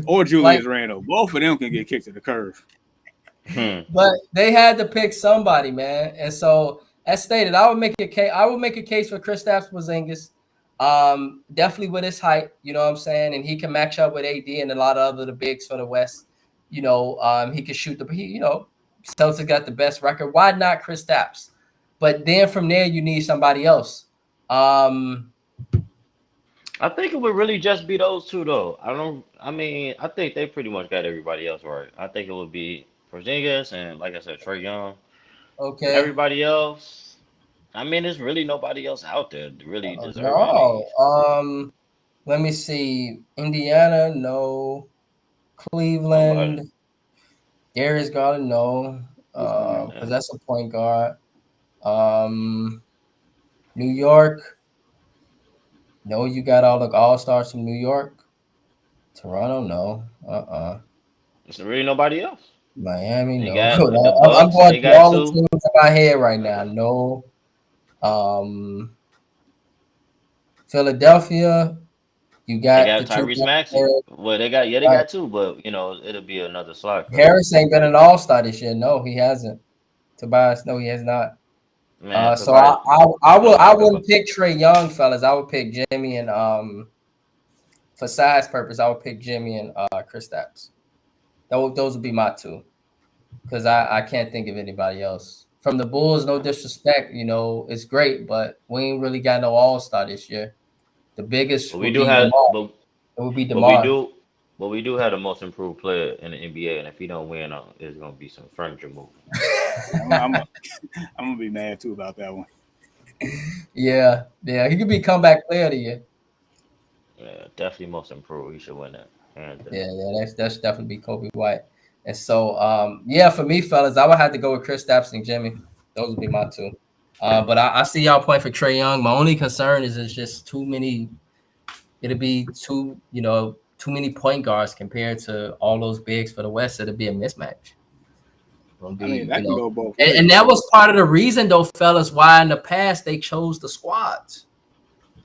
or Julius Randle. Both of them can get kicked to the curve. But they had to pick somebody, man. And so, as stated, I would make a case for Kristaps Porzingis. Definitely with his height, you know what I'm saying, and he can match up with AD and a lot of the bigs for the West. You know, he can shoot Celtics got the best record. Why not Kristaps? But then from there, you need somebody else. I think it would really just be those two though. I think they pretty much got everybody else right. I think it would be Porzingis and like I said, Trae Young. Okay. Everybody else, I mean, there's really nobody else out there really deserving. No. Let me see. Indiana, no. Cleveland. Nobody. Darius Garland, no. Because that's a point guard. New York. No, you got all the all-stars from New York. Toronto, no. There's really nobody else. Miami, They no. got the I'm Bucks. going They through got all the two. teams in my head right now. No. Philadelphia, you They got got the two. Tyrese Maxey. Well, they got two, but it'll be another slot. Harris ain't been an all-star this year. No, he hasn't. Tobias, no, he has not. Man, So I wouldn't pick Trae Young, fellas. I would pick Jimmy and for size purpose, I would pick Jimmy and Kristaps. Those would be my two, because I can't think of anybody else from the Bulls. No disrespect, it's great, but we ain't really got no all-star this year. The biggest But would we be do have, DeMar. but, It would be but DeMar. we do have the most improved player in the NBA, and if he don't win, it's gonna be some furniture moving. I'm gonna be mad too about that one. Yeah, he could be comeback player of the year. Yeah, definitely most improved. He should win that. That's definitely be Kobe White. And so, for me, fellas, I would have to go with Kristaps and Jimmy. Those would be my two. But I see y'all point for Trae Young. My only concern is it's just too many. It'll be too many point guards compared to all those bigs for the West. It'll be a mismatch. That can go both ways. And that was part of the reason, though, fellas, why in the past they chose the squads.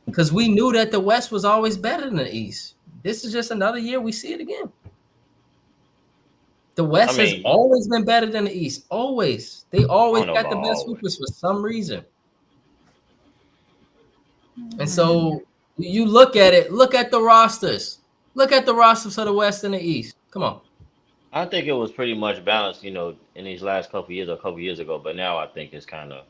Because we knew that the West was always better than the East. This is just another year we see it again. The West has always been better than the East. Always. They always got the best hoopers for some reason. And so you look at it. Look at the rosters. Look at the rosters of the West and the East. Come on. I think it was pretty much balanced, in these last couple years or a couple years ago. But now I think it's kind of.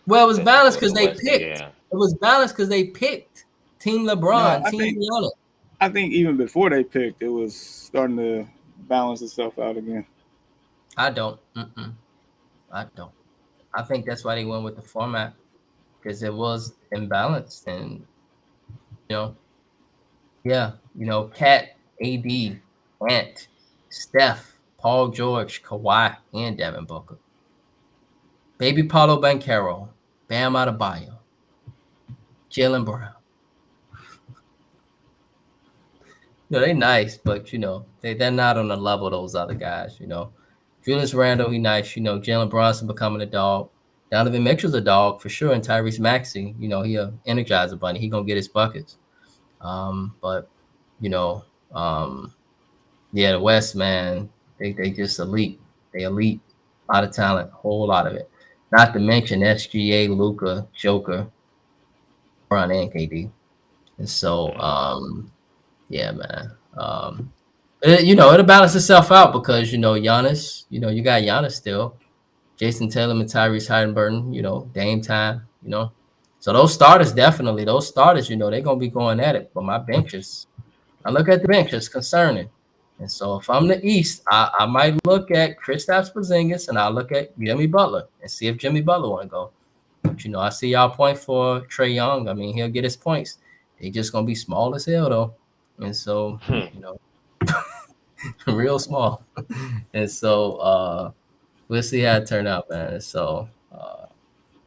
Well, it was balanced because they West picked. again. It was balanced because they picked Team LeBron, Team Giannis. I think even before they picked, it was starting to balance itself out again. I don't. I don't. I think that's why they went with the format, because it was imbalanced. And, Cat, AD, Ant, Steph, Paul George, Kawhi, and Devin Booker. Baby Paulo Banchero, Bam Adebayo, Jaylen Brown. They're nice, but they're not on the level of those other guys. Julius Randle, he nice. Jalen Brunson becoming a dog. Donovan Mitchell's a dog for sure, and Tyrese Maxey, he a Energizer Bunny. He gonna get his buckets. But you know, yeah, the West, man, they just elite. They elite, a lot of talent, whole lot of it. Not to mention SGA, Luca, Joker, Ron, and KD. And so, yeah, man. It'll balance itself out because Giannis. You got Giannis still, Jason Tatum and Tyrese Halliburton. Dame time. So those starters definitely. Those starters. They're gonna be going at it. But my benches. I look at the bench. It's concerning. And so if I'm the East, I might look at Kristaps Porzingis and I'll look at Jimmy Butler and see if Jimmy Butler want to go. But I see y'all point for Trae Young. I mean, he'll get his points. They just gonna be small as hell though, and so real small. And so we'll see how it turn out, man. So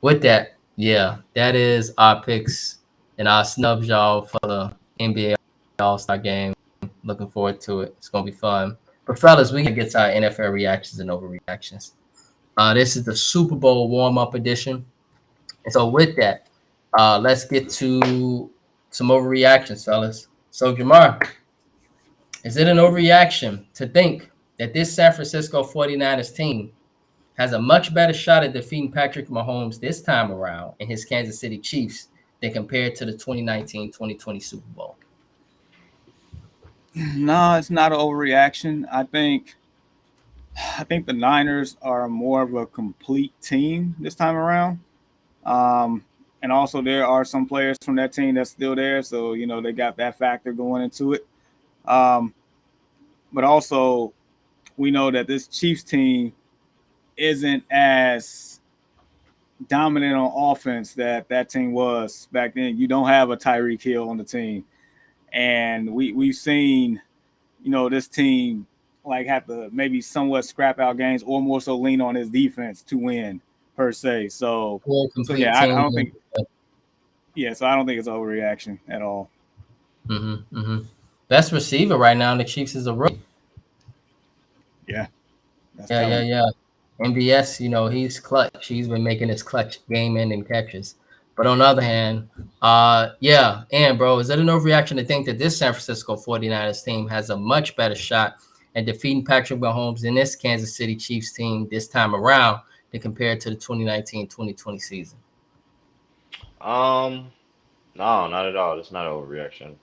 with that, yeah, that is our picks and our snubs, y'all, for the NBA All-Star game. Looking forward to it. It's gonna be fun. But fellas, we can get to our NFL reactions and overreactions. This is the Super Bowl warm-up edition. And so with that, let's get to some overreactions, fellas. So Jamar, is it an overreaction to think that this San Francisco 49ers team has a much better shot at defeating Patrick Mahomes this time around and his Kansas City Chiefs than compared to the 2019-2020 Super Bowl? No, it's not an overreaction. I think the Niners are more of a complete team this time around. And also there are some players from that team that's still there. So, they got that factor going into it. But also we know that this Chiefs team isn't as dominant on offense that team was back then. You don't have a Tyreek Hill on the team. And we've seen, this team like have to maybe somewhat scrap out games or more so lean on his defense to win per se. So yeah, I don't think. Yeah, so I don't think it's an overreaction at all. Best receiver right now in the Chiefs is a rookie. Yeah. Yeah. MVS, he's clutch. He's been making his clutch game-ending catches. But on the other hand, and bro, is it an overreaction to think that this San Francisco 49ers team has a much better shot at defeating Patrick Mahomes than this Kansas City Chiefs team this time around than compared to the 2019-2020 season? No, not at all. It's not an overreaction.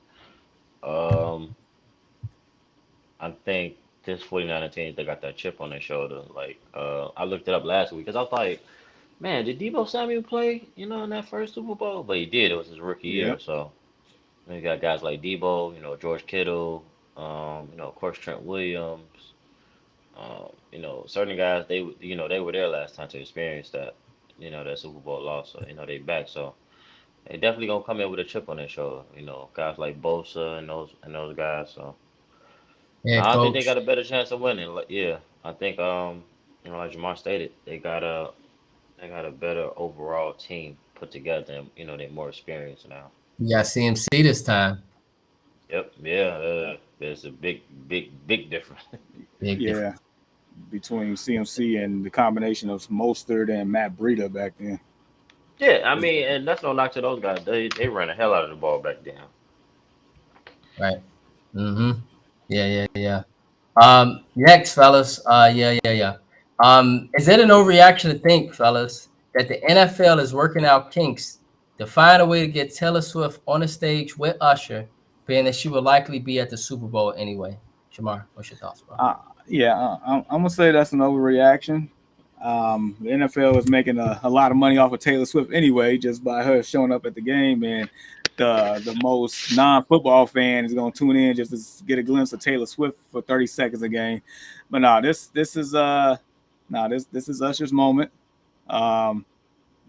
I think this 49er team, they got that chip on their shoulder. Like, I looked it up last week because I was like, man, did Deebo Samuel play, in that first Super Bowl? But he did. It was his rookie year. So you got guys like Deebo, George Kittle, of course Trent Williams. Certain guys they were there last time to experience that, that Super Bowl loss. So they back. So they definitely gonna come in with a chip on their shoulder. Guys like Bosa and those guys. So I think they got a better chance of winning. Like, yeah, I think like Jamar stated, they got a better overall team put together, and they're more experienced now. You got CMC this time. Yep. Yeah. There's a big difference. Difference between CMC and the combination of Mostert and Matt Breida back then. Yeah, I mean, and that's no knock to those guys. They ran the hell out of the ball back then. Right. Yeah. Next, fellas. Yeah. Is it an overreaction to think, fellas, that the NFL is working out kinks to find a way to get Taylor Swift on the stage with Usher, being that she will likely be at the Super Bowl anyway? Jamar, what's your thoughts, bro? I'm gonna say that's an overreaction. The NFL is making a lot of money off of Taylor Swift anyway, just by her showing up at the game, and the most non-football fan is gonna tune in just to get a glimpse of Taylor Swift for 30 seconds a game. But this is Usher's moment. And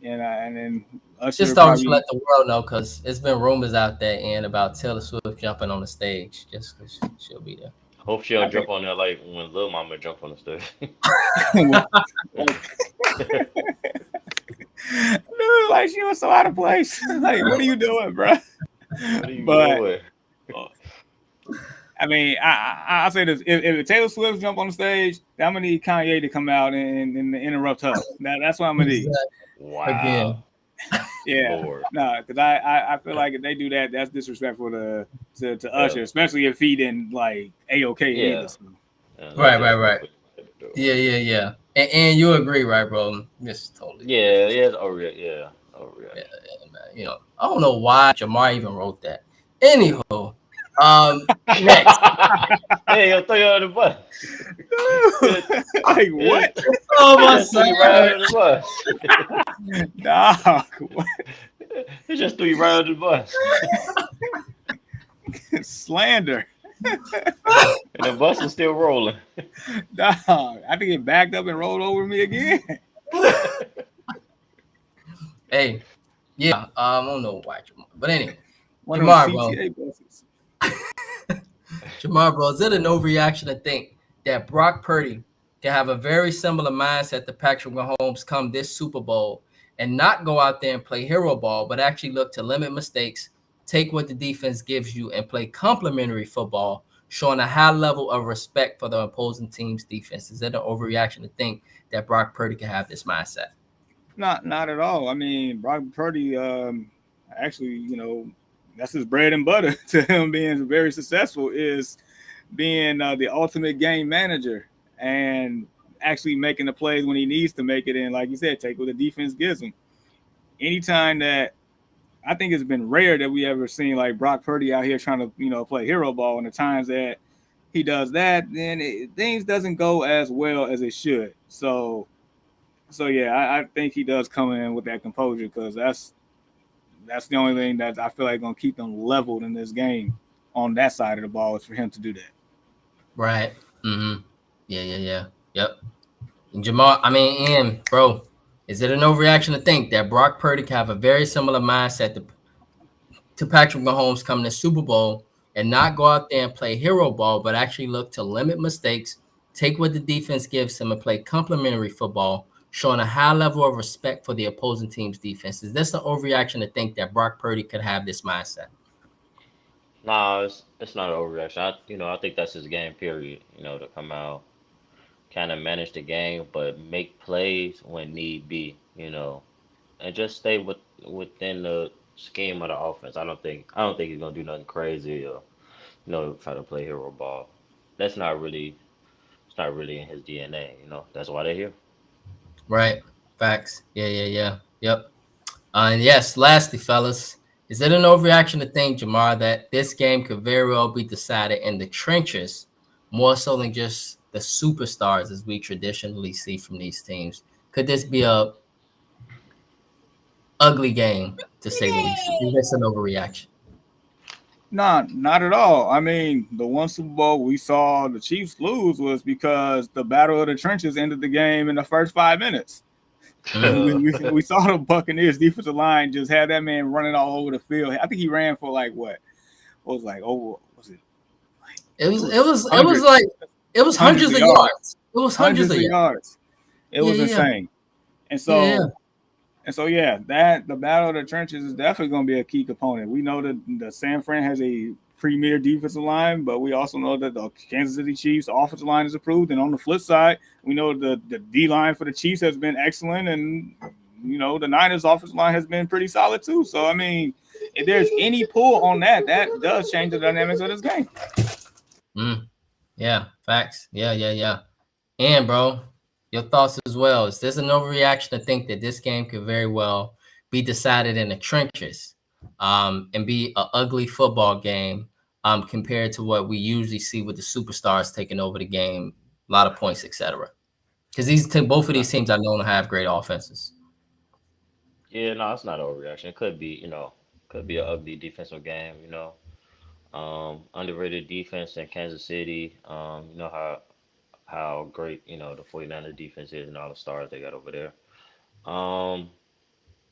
then Usher just don't let the world know, because it's been rumors out there and about Taylor Swift jumping on the stage just because she'll be there. Hope she don't jump on there like when Lil Mama jumped on the stage. Dude, like she was so out of place. Like, what are you doing, bro? What are you doing? I mean, I'll say this: if Taylor Swift jump on the stage, I'm gonna need Kanye to come out and interrupt her. That's what I'm gonna need. Wow. Yeah, Lord. no, because I feel like if they do that, that's disrespectful to Yeah. Usher, especially if he didn't like A-OK Yeah. either. So. Yeah, that's Right. disrespectful. Yeah. And you agree, right, bro? Yes, totally Yeah, disrespect. yeah, it's overreaction. Yeah, Yeah, overreaction. man. I don't know why Jamar even wrote that. Anywho, next. Hey, yo, throw you under the bus. Just, Like just, what? Oh, he my just threw son. you right under the bus. Dog, what? He just threw you right under the bus. Slander. And the bus is still rolling. Dog, I think it backed up and rolled over me again. Hey, yeah. I don't know why Jamar, but anyway, One of them Jamar, bro. CTA buses. Jamar, bro, is it an overreaction to think that Brock Purdy can have a very similar mindset to Patrick Mahomes come this Super Bowl and not go out there and play hero ball, but actually look to limit mistakes, take what the defense gives you, and play complementary football, showing a high level of respect for the opposing team's defense? Is it an overreaction to think that Brock Purdy can have this mindset? Not at all. I mean, Brock Purdy, actually, that's his bread and butter to him being very successful is being the ultimate game manager and actually making the plays when he needs to make it. And like you said, take what the defense gives him. Anytime that I think it's been rare that we ever seen like Brock Purdy out here trying to, play hero ball. And the times that he does that, then things doesn't go as well as it should. So yeah, I think he does come in with that composure because that's the only thing that I feel like gonna keep them leveled in this game on that side of the ball is for him to do that. Right. Mm-hmm. Yeah. Yep. And Jamal, Ian, bro, is it an overreaction to think that Brock Purdy can have a very similar mindset to Patrick Mahomes coming to Super Bowl and not go out there and play hero ball, but actually look to limit mistakes, take what the defense gives him, and play complementary football, showing a high level of respect for the opposing team's defense? Is this an overreaction to think that Brock Purdy could have this mindset? Nah, it's not an overreaction. I think that's his game. Period. To come out, kind of manage the game, but make plays when need be. And just stay within the scheme of the offense. I don't think he's gonna do nothing crazy or try to play hero ball. That's not really it's not really in his DNA. That's why they're here. Right. Facts. Yeah. Yep. And yes, lastly, fellas, is it an overreaction to think, Jamar, that this game could very well be decided in the trenches more so than just the superstars as we traditionally see from these teams? Could this be a ugly game to say the least? Is this an overreaction? Nah, not at all. I mean, the one Super Bowl we saw the Chiefs lose was because the battle of the trenches ended the game in the first 5 minutes. We saw the Buccaneers defensive line just have that man running all over the field. I think he ran for like what was like over was it? It was hundreds of yards. It was hundreds of yards. It was insane. And so Yeah. yeah, that the battle of the trenches is definitely going to be a key component. We know that the San Fran has a premier defensive line, but we also know that the Kansas City Chiefs offensive line is improved. And on the flip side, we know the D line for the Chiefs has been excellent, and the Niners offensive line has been pretty solid too. So I mean, if there's any pull on that does change the dynamics of this game. Yeah, facts. Yeah. And bro, your thoughts as well. Is this an overreaction to think that this game could very well be decided in the trenches, and be an ugly football game, compared to what we usually see with the superstars taking over the game, a lot of points, etc. Because both of these teams are known to have great offenses. Yeah, no, it's not an overreaction. It could be an ugly defensive game. Underrated defense in Kansas City. You know how great the 49er defense is and all the stars they got over there. Um,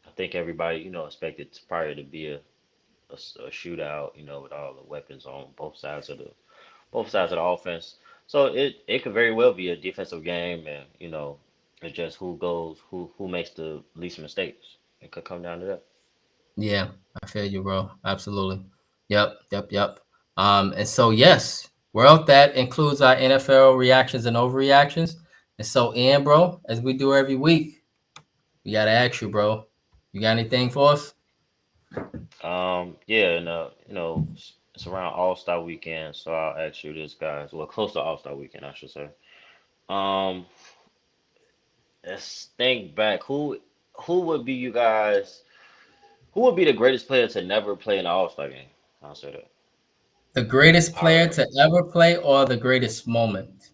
I think everybody expected prior to be a shootout. With all the weapons on both sides of the offense. So it could very well be a defensive game, and it's just who makes the least mistakes. It could come down to that. Yeah, I feel you, bro. Absolutely. Yep. And so yes, well, that includes our NFL reactions and overreactions. And so, Ian, bro, as we do every week, we gotta ask you, bro. You got anything for us? Yeah, and it's around All Star Weekend, so I'll ask you this, guys. Well, close to All Star Weekend, I should say. Um, let's think back. Who would be you guys? Who would be the greatest player to never play in the All Star game? I'll say that. The greatest player Alright. to ever play, or the greatest moment?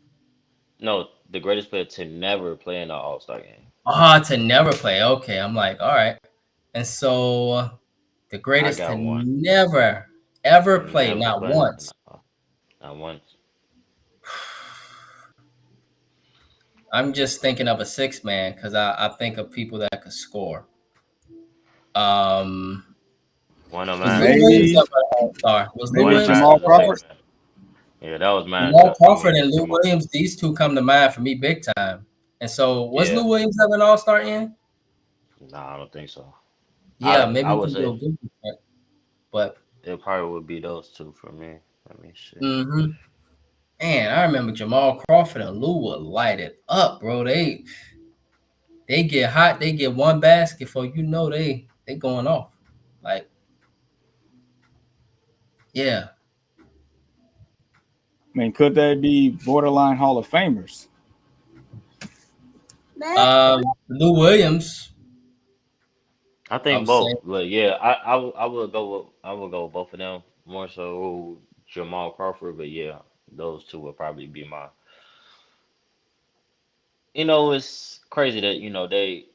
No, the greatest player to never play in the All Star game. Ah, to never play. Okay, I'm like, all right. And so the I greatest to got one. never ever play, Never not play. once. Not once. I'm just thinking of a six man because I think of people that could score. Um, One of was mine. Lou Williams Maybe ever an All Star? Was Lou One maybe of Williams mine ever Jamal is an a All Crawford. six Star? man. Yeah, that was mine. Jamal Crawford Definitely and Lou Jamal. Williams, these two come to mind for me big time. And so, was Yeah. Lou Williams ever an All Star in? Nah, I don't think so. Yeah, I maybe we would can do say a Google check. But it probably would be those two for me. Let me see. man, I remember Jamal Crawford and Lou would light it up, bro. They get hot, they get one basket for you know they going off. Like, yeah. I mean, could they be borderline Hall of Famers? Lou Williams, I I think would say. both, but yeah, I would go with both of them. More so Jamal Crawford, but yeah, those two would probably be my. It's crazy that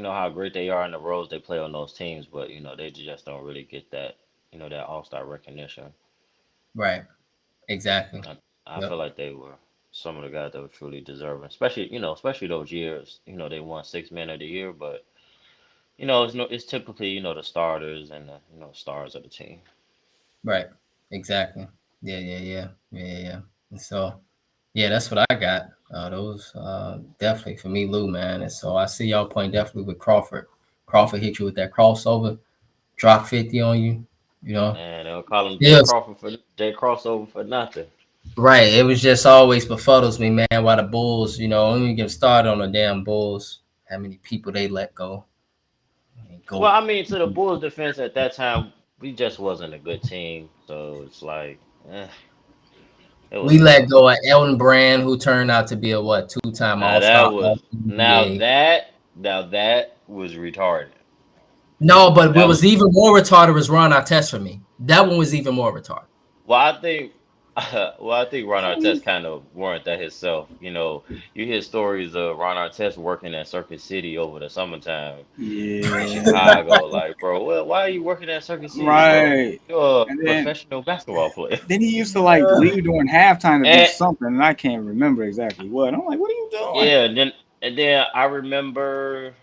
how great they are in the roles they play on those teams, but they just don't really get that that All Star recognition. Right. Exactly. I, I Yep. feel like they were some of the guys that were truly deserving, especially those years. They won Six Man of the Year, but it's typically the starters and the stars of the team. Right. Exactly. Yeah. And so, yeah, that's what I got. Those definitely for me, Lou, man. And so I see y'all point definitely with Crawford. Crawford hit you with that crossover, drop 50 on you. You know, Man, they'll call him Jay yes, Crawford for Jay Crossover for nothing. right. It was just always befuddles me, man. Why the Bulls, don't even get started on the damn Bulls. How many people they let go? Well, Go. I mean, to the Bulls' defense at that time, we just wasn't a good team, so it's like, it We wasn't let enough. go of Elton Brand, who turned out to be a what two-time Now All that Star, was All NBA. now that was retarded. No, but That what was was even more retarded was Ron Artest for me. That one was even more retarded. Well, I think, I think Ron Artest kind of warranted that himself. You hear stories of Ron Artest working at Circuit City over the summertime in Yeah, Chicago. Like, bro, well, why are you working at Circuit City, bro? right. You're a And professional basketball player. then he used to like leave during halftime to do And something, and I can't remember exactly what. I'm like, what are you doing? yeah, and then I remember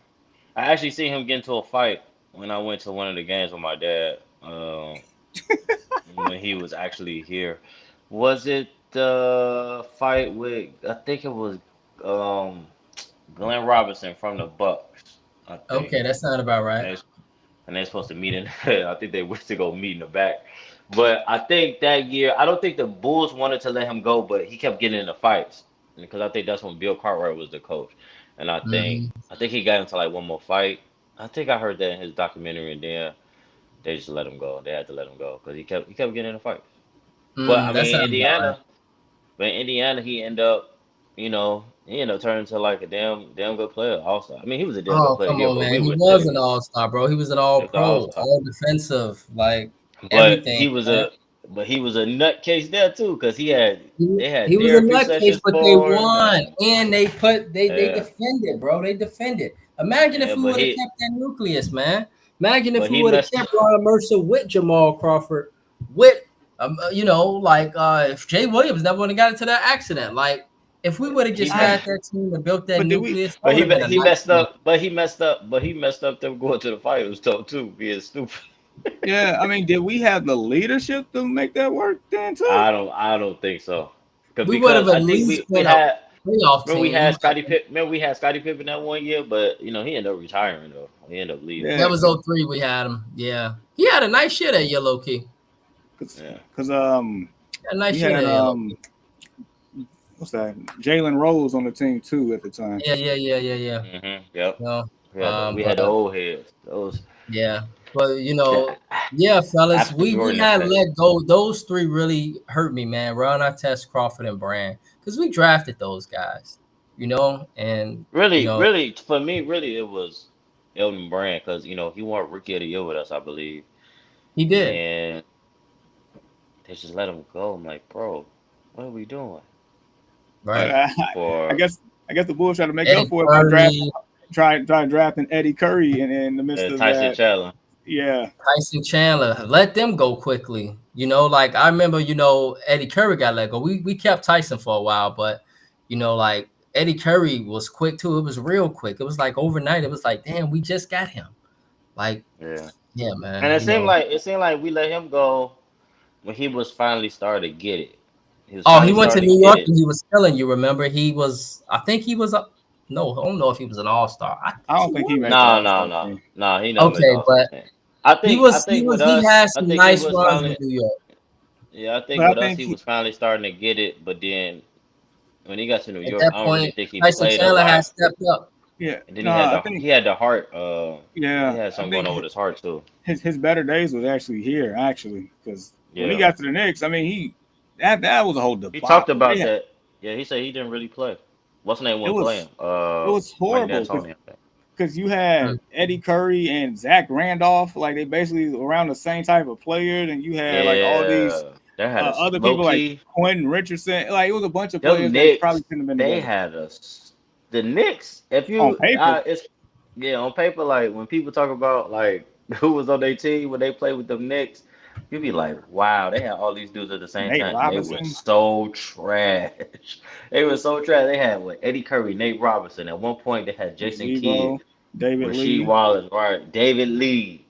I actually seen him get into a fight when I went to one of the games with my dad. When he was actually here. Was it the fight with? I think it was um Glenn Robinson from the Bucks. I think, Okay, that sounded about and right. they're supposed to meet in. I think they went to go meet in the back. But I think that year, I don't think the Bulls wanted to let him go, but he kept getting into fights because I think that's when Bill Cartwright was the coach, and I think Hmm. I think he got into like one more fight. I think I heard that in his documentary, and then they just let him go. They had to let him go because he kept getting into fights. But I That mean, sounds about right. Indiana, he ended up turning to like a damn good player. Also, I mean, he was a damn good Oh, player come here, on, but man. we He were was still an all-star, bro. He was an he was an all all-pro, star. all defensive, like But everything, he was man. a nutcase there too, because He, they had he was a therapy nutcase, sessions but they for him, won. and And they yeah, defended, bro. They defended. Imagine if yeah, we would have kept that nucleus, man. Imagine if but we he would have messed kept Ron Mercer with Jamal Crawford, with if Jay Williams never would have got into that accident. Like if we would have just he I, had that team and built that but did we? nucleus, that but would he have been me- a he nice messed team. up, but he messed up them going to the finals too, being stupid. Yeah, I mean, did we have the leadership to make that work then too? I don't think so. We would have Because at I think least we been a had playoff remember we team. had Scottie Pippen. Remember we had Scottie Pippen that one year, but he ended up retiring though. He ended up leaving. That Yeah, was '03. We had him. Yeah. He had a nice year that year, low key. Yeah. because Had a nice we year had that year, low key. what's that? Jalen Rose on the team too at the time. Yeah. Yep. No. We had the But old heads. Those yeah, but that, yeah, fellas, after we Jordan had effect. let go. Those three really hurt me, man. Ron Artest, Crawford, and Brand, because we drafted those guys, and Really, for me, really, it was Elton Brand because he won Rookie of the Year with us, I believe, he and did, then they just let him go. I'm like, bro, what are we doing? But right? I For guess the Bulls try to make up Eddie for it by Curry, drafting Eddie Curry in the midst of Tyson that. Chandler. Yeah, Tyson Chandler, let them go quickly. Like I remember, Eddie Curry got let go. We kept Tyson for a while, but like Eddie Curry was quick too. It was real quick. It was like overnight. It was like, damn, we just got him. Like, Yeah, yeah, and man. it seemed like we let him go when he was finally starting to get it. He was Oh, he finally went to starting to New get York it. and he was killing. You remember? I think he was a. No, I don't know if he was an all star. I I think don't he think he was. made the No, All no, Star no, team. no. He never made the Okay, All Star but team. he I was. He think with was. He us, had I some think he nice was runs with finally. New York. Yeah, I think But I with us, think he was finally starting to get it. But then when he got to New At York, that I don't really point, think he Tyson played a Chandler had lot. stepped up. yeah, And then no, I think he had the heart. He yeah, had I something going think on with his heart too. his better days was actually here, actually, because when he Yeah, got to the Knicks, I mean, that was a whole he talked debacle. about that. Yeah, he said he didn't really play. What's his name It wasn't was playing? it was Mike horrible D'Antoni, I think. because you had Mm. Eddie Curry and Zach Randolph, like they basically around the same type of player. And you had like all these Yeah, they had us other low people like key. Quentin Richardson. Like it was a bunch of Them players that probably Knicks, shouldn't have been they together had us. The Knicks, if on you, paper. it's yeah, on paper. Like when people talk about like who was on their team when they played with them Knicks, you be like, wow, they had all these dudes at the same Nate time, and they were Robinson, so trash. They were so trash. They had what Eddie Curry, Nate Robinson. At one point, they had Jason Kidd, Debo, David Rasheed Lee. Wallace, right? David Lee.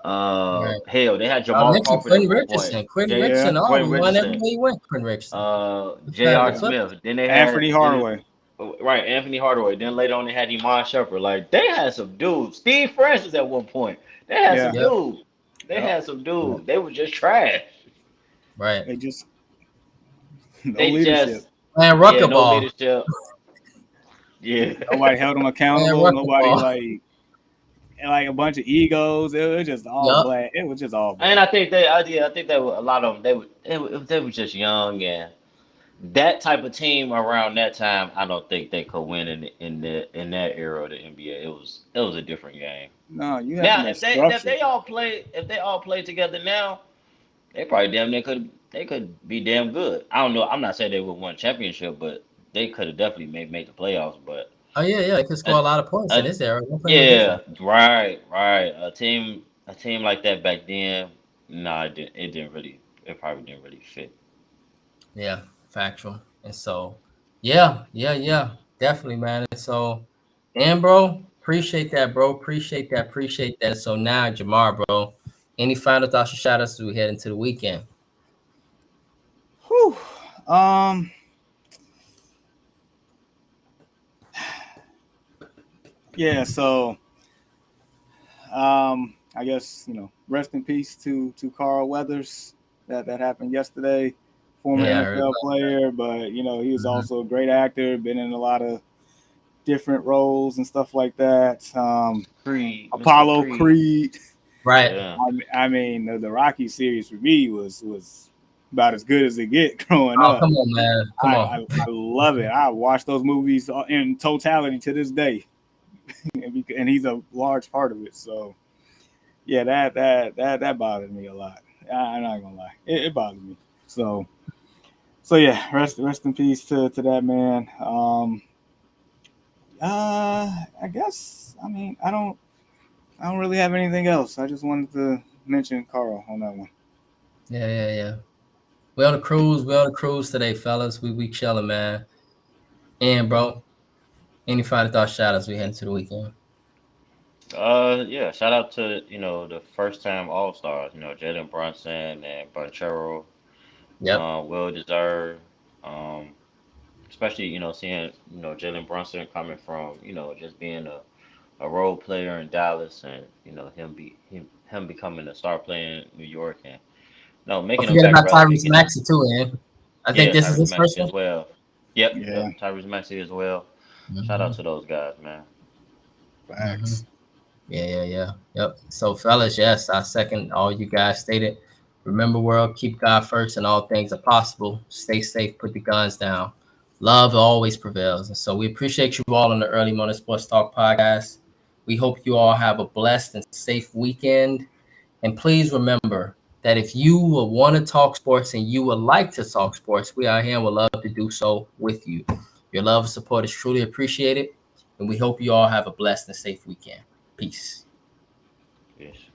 Right. Hell, they had I Jamal mentioned Crawford at Quentin one point. Richardson. Quentin Yeah, Richardson. Oh, Quentin he won Richardson. everywhere he went. Quentin Richardson. The J.R. yeah. Clippers. Smith. Then they Anthony had Hardaway. right Anthony Hardaway. Then later on they had Iman Shumpert. Like they had some dudes. Steve Francis at one point. They had Yeah, some Yep. dudes. They yep. had some Yep. dudes. They were just trash. Right. They just no They leadership. just Man, yeah, Rucker no ball. leadership. Yeah. Nobody held them Man, accountable. Rucker Nobody ball. like a bunch of egos. It was just all Yep. black. It was just all And black. I think that a lot of them they were just young and that type of team around that time. I don't think they could win in that era of the NBA. It was a different game. No, you have to Now, know structure. if they all play together now, they probably damn near they could be damn good. I don't know. I'm not saying they would win a championship, but they could have definitely made the playoffs. But Oh yeah, yeah. He could score uh, a lot of points in uh, this era. No playing no yeah, defense. right. A team like that back then, nah, it probably didn't really fit. Yeah, factual. And so, yeah, definitely, man. And so, damn, bro, appreciate that, bro. Appreciate that. So now, Jamar, bro, any final thoughts or shout outs as we head into the weekend? Whew. Um. Yeah. So. I guess rest in peace to Carl Weathers. That happened yesterday. Former Yeah, I heard NFL about player, but he was that. also a great actor. Been in a lot of different roles and stuff like that. Creed, Mr. Apollo Creed, Creed. Right. yeah. I mean, the Rocky series for me was about as good as it get growing Oh, up. come on, man. Come on. I love it. I watch those movies in totality to this day, and he's a large part of it. So yeah, that bothered me a lot. I'm not gonna lie, it bothered me. So yeah, rest in peace to that man. I guess I don't really have anything else. I just wanted to mention Carl on that one. Yeah. We on the cruise. We on the cruise today, fellas. We chilling, man. And bro, any final thoughts, shout outs we head into the weekend? Yeah. Shout out to the first time All Stars. Jalen Brunson and Banchero. Yep. Well deserved. Um, especially seeing Jalen Brunson coming from just being a role player in Dallas and him becoming a star player in New York and no Don't making him forget back about relevant. Tyrese Getting Maxey too, man. I think yeah, this is Tyrese his first Maxey one. as well. Yep, Yeah, Tyrese Maxey as well. Shout out Mm-hmm. to those guys, man. facts. Yep. So, fellas, yes, I second all you guys stated. Remember, world, keep God first, and all things are possible. Stay safe, put the guns down. Love always prevails. And so, we appreciate you all on the Early Morning Sports Talk podcast. We hope you all have a blessed and safe weekend. And please remember that if you will want to talk sports and you would like to talk sports, we are here and would love to do so with you. Your love and support is truly appreciated. And we hope you all have a blessed and safe weekend. Peace. Yes.